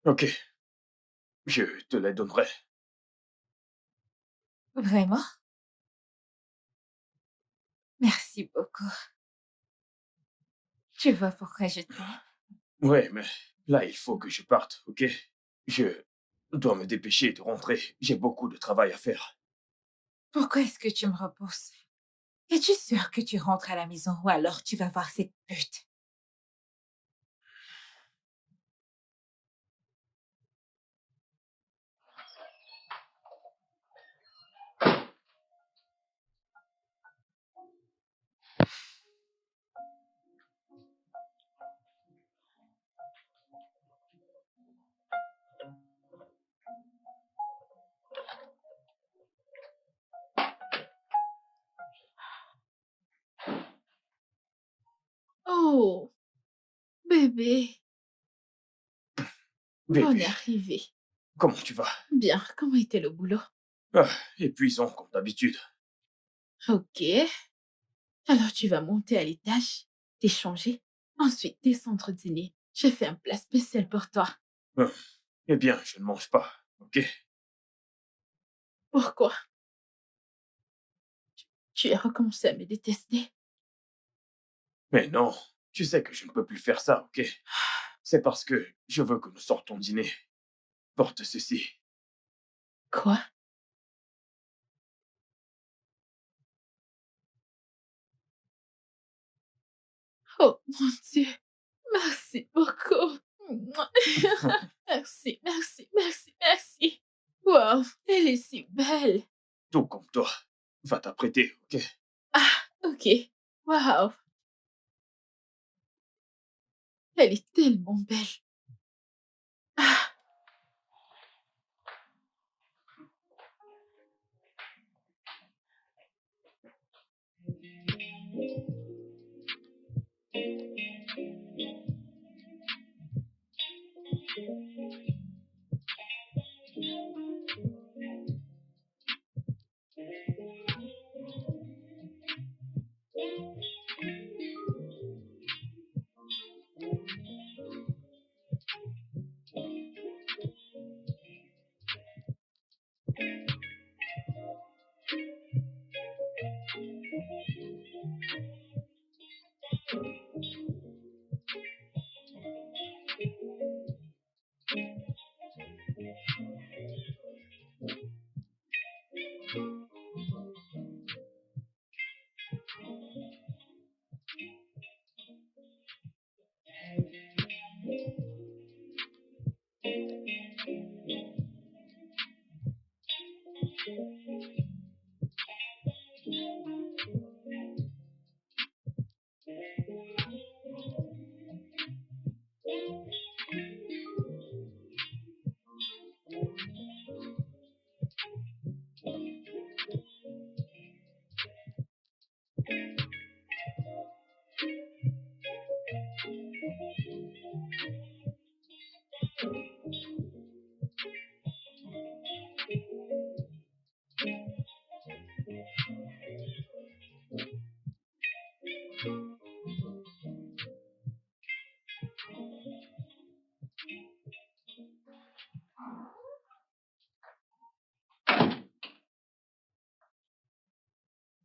Ok, je te les donnerai. Vraiment? Merci beaucoup. Tu vois pourquoi je t'aime? Ouais, mais là, il faut que je parte, ok? Je dois me dépêcher de rentrer. J'ai beaucoup de travail à faire. Pourquoi est-ce que tu me repousses? Es-tu sûr que tu rentres à la maison ou alors tu vas voir cette pute? Oh, bébé, bonne Bébé, arrivée. comment tu vas? Bien, comment était le boulot? Ah, épuisant comme d'habitude. Ok. Alors tu vas monter à l'étage, t'échanger, ensuite descendre dîner. J'ai fait un plat spécial pour toi. Ah, eh bien, je ne mange pas, ok? Pourquoi? Tu as recommencé à me détester? Mais non, tu sais que je ne peux plus faire ça, ok? C'est parce que je veux que nous sortons dîner. Porte ceci. Quoi? Oh mon Dieu, merci beaucoup. Merci, merci, merci, merci. Wow, elle est si belle. Tout comme toi. Va t'apprêter, ok? Ah, ok. Wow, elle est tellement belle. Ah,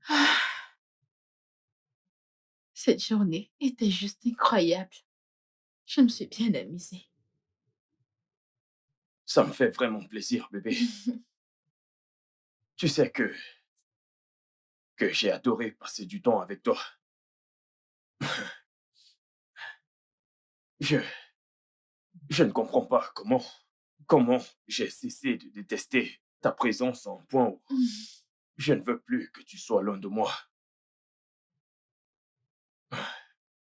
ah. Cette journée était juste incroyable. Je me suis bien amusée. Ça me fait vraiment plaisir, bébé. Tu sais que j'ai adoré passer du temps avec toi. Je, je ne comprends pas comment j'ai cessé de détester ta présence à un point où je ne veux plus que tu sois loin de moi.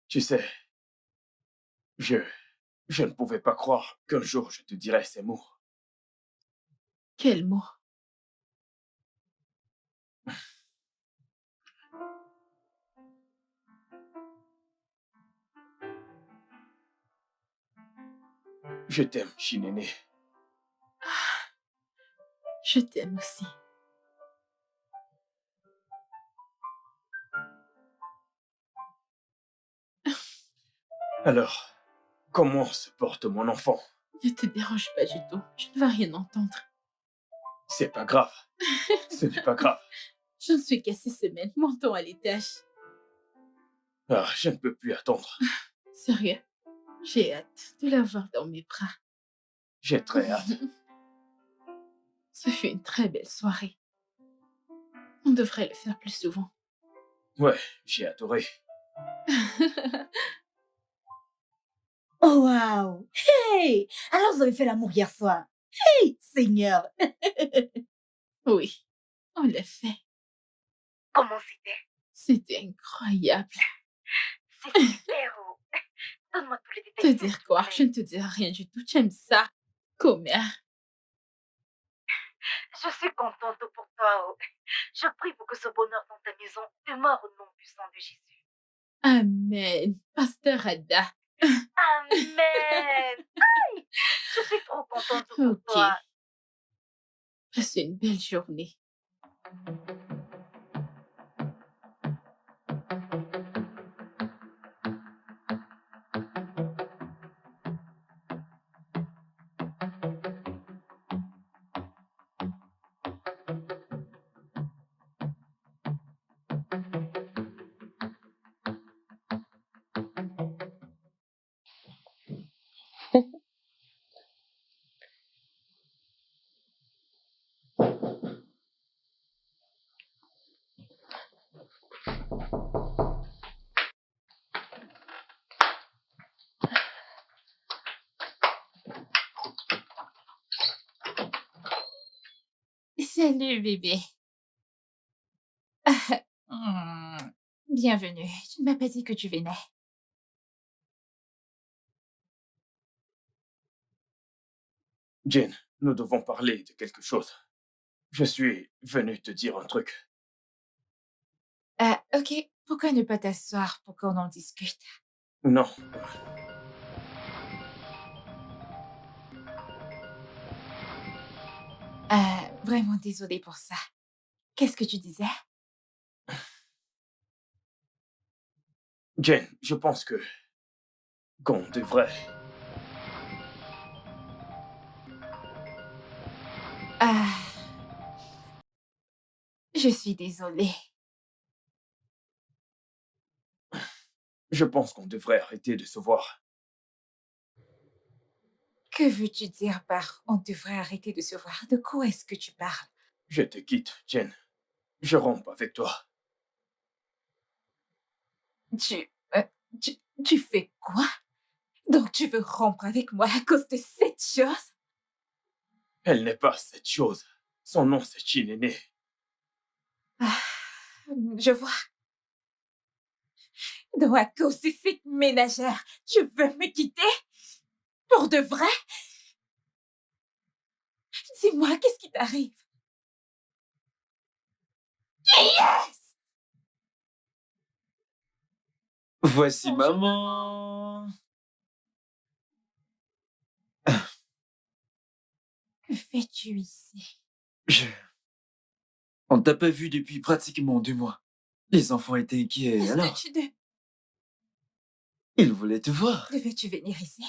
Tu sais, je, je ne pouvais pas croire qu'un jour je te dirais ces mots. Quel mot? Je t'aime, Chinéné. Je t'aime aussi. Alors, comment se porte mon enfant? Ne te dérange pas du tout. Je ne vais rien entendre. C'est pas grave. Ce n'est pas grave. Je ne suis qu'à 6 semaines. Montons à l'étage. Ah, je ne peux plus attendre. Sérieux, j'ai hâte de l'avoir dans mes bras. J'ai très hâte. Ce fut une très belle soirée. On devrait le faire plus souvent. Ouais, j'ai adoré. Oh, waouh! Hey! Alors, vous avez fait l'amour hier soir. Hey, Seigneur! Oui, on l'a fait. Comment c'était? C'était incroyable. C'est super. Oh. Donne-moi tous les Te détails. s'il dire te quoi? plaît. Je ne te dirai rien du tout. J'aime ça. Commère. Je suis contente pour toi. Oh. Je prie pour que ce bonheur dans ta maison demeure au nom puissant de Jésus. Amen. Pasteur Ada. Amen. Aïe, je suis trop contente pour Ok. toi. Passe une belle journée. Salut, bébé. Bienvenue. Tu ne m'as pas dit que tu venais. Jane, nous devons parler de quelque chose. Je suis venu te dire un truc. Ok. Pourquoi ne pas t'asseoir pour qu'on en discute? Non. Vraiment désolée pour ça. Qu'est-ce que tu disais? Jane, je pense qu'on devrait... Je suis désolée. Je pense qu'on devrait arrêter de se voir. Que veux-tu dire par on devrait arrêter de se voir? De quoi est-ce que tu parles? Je te quitte, Jane. Je romps avec toi. Tu fais quoi? Donc tu veux rompre avec moi à cause de cette chose? Elle n'est pas cette chose. Son nom, c'est Chinene. Je vois. Donc à cause de cette ménagère, tu veux me quitter? Pour de vrai? Dis-moi, qu'est-ce qui t'arrive? Yes! Voici Bonjour, maman. Que fais-tu ici? On t'a pas vu depuis pratiquement 2 mois. Les enfants étaient inquiets, Est-ce alors que tu ils voulaient te voir. devais-tu venir ici?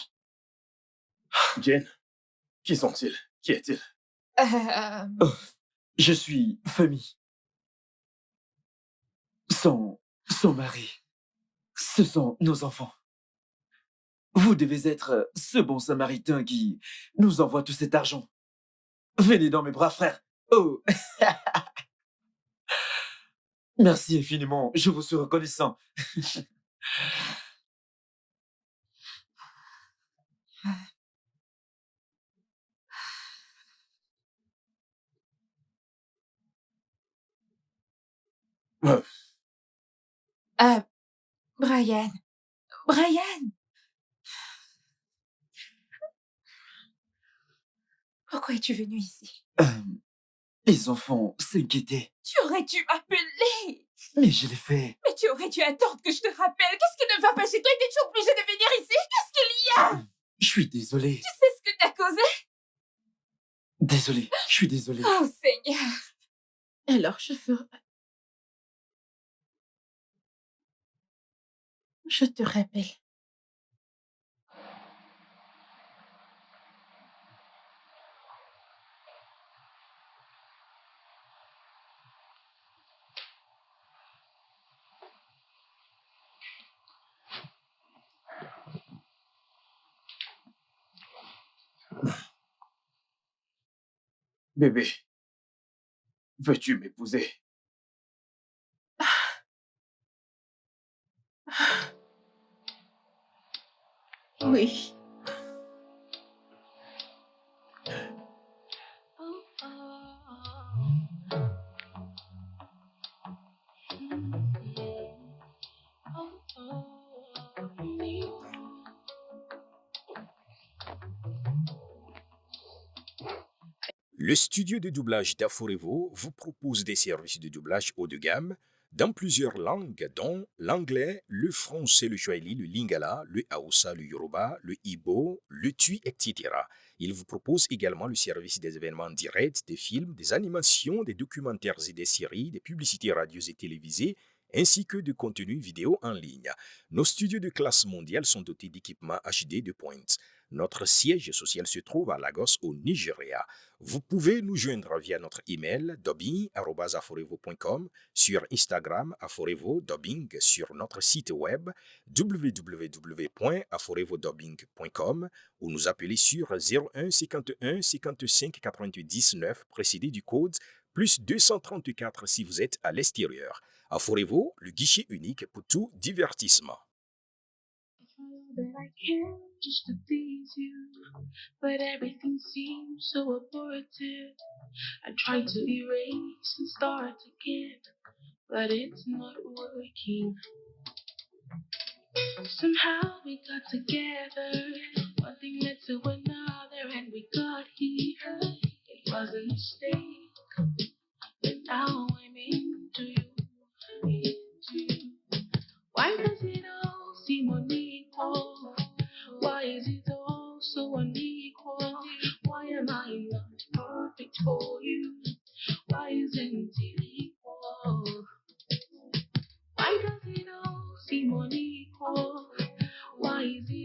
Jane, qui sont-ils? Qui est-il? Oh, je suis famille. Son mari. Ce sont nos enfants. Vous devez être ce bon samaritain qui nous envoie tout cet argent. Venez dans mes bras, frère. Oh! Merci infiniment. Je vous suis reconnaissant. Brian. Brian! Pourquoi es-tu venu ici? Les enfants s'inquiétaient, Tu aurais dû m'appeler! mais je l'ai fait. Mais tu aurais dû attendre que je te rappelle. Qu'est-ce qui ne va pas chez toi? Étais-tu obligé de venir ici? Qu'est-ce qu'il y a? Je suis désolé. Tu sais ce que t'as causé? Désolé. Je suis désolé. Oh Seigneur! Alors, je ferai... Je te rappelle. Bébé, veux-tu m'épouser? Oui. Le studio de doublage d'Aforevo vous propose des services de doublage haut de gamme dans plusieurs langues, dont l'anglais, le français, le swahili, le lingala, le hausa, le yoruba, le igbo, le tui, etc. Il vous propose également le service des événements directs, des films, des animations, des documentaires et des séries, des publicités radios et télévisées, ainsi que de contenus vidéo en ligne. Nos studios de classe mondiale sont dotés d'équipements HD de pointe. Notre siège social se trouve à Lagos, au Nigeria. Vous pouvez nous joindre via notre email dubbing@aforevo.com, sur Instagram aforevo-dubbing, sur notre site web www.aforevodubbing.com ou nous appeler sur 01 51 55 99 précédé du code plus 234 si vous êtes à l'extérieur. Aforevo, le guichet unique pour tout divertissement. That I can just to please you, but everything seems so abortive. I try to erase and start again, but it's not working. Somehow we got together, one thing led to another, and we got here. It was a mistake, but now I'm into you, into you. Why does it all seem unequal? Why is it all so unequal? Why am I not perfect for you? Why isn't it equal? Why does it all seem unequal? Why is it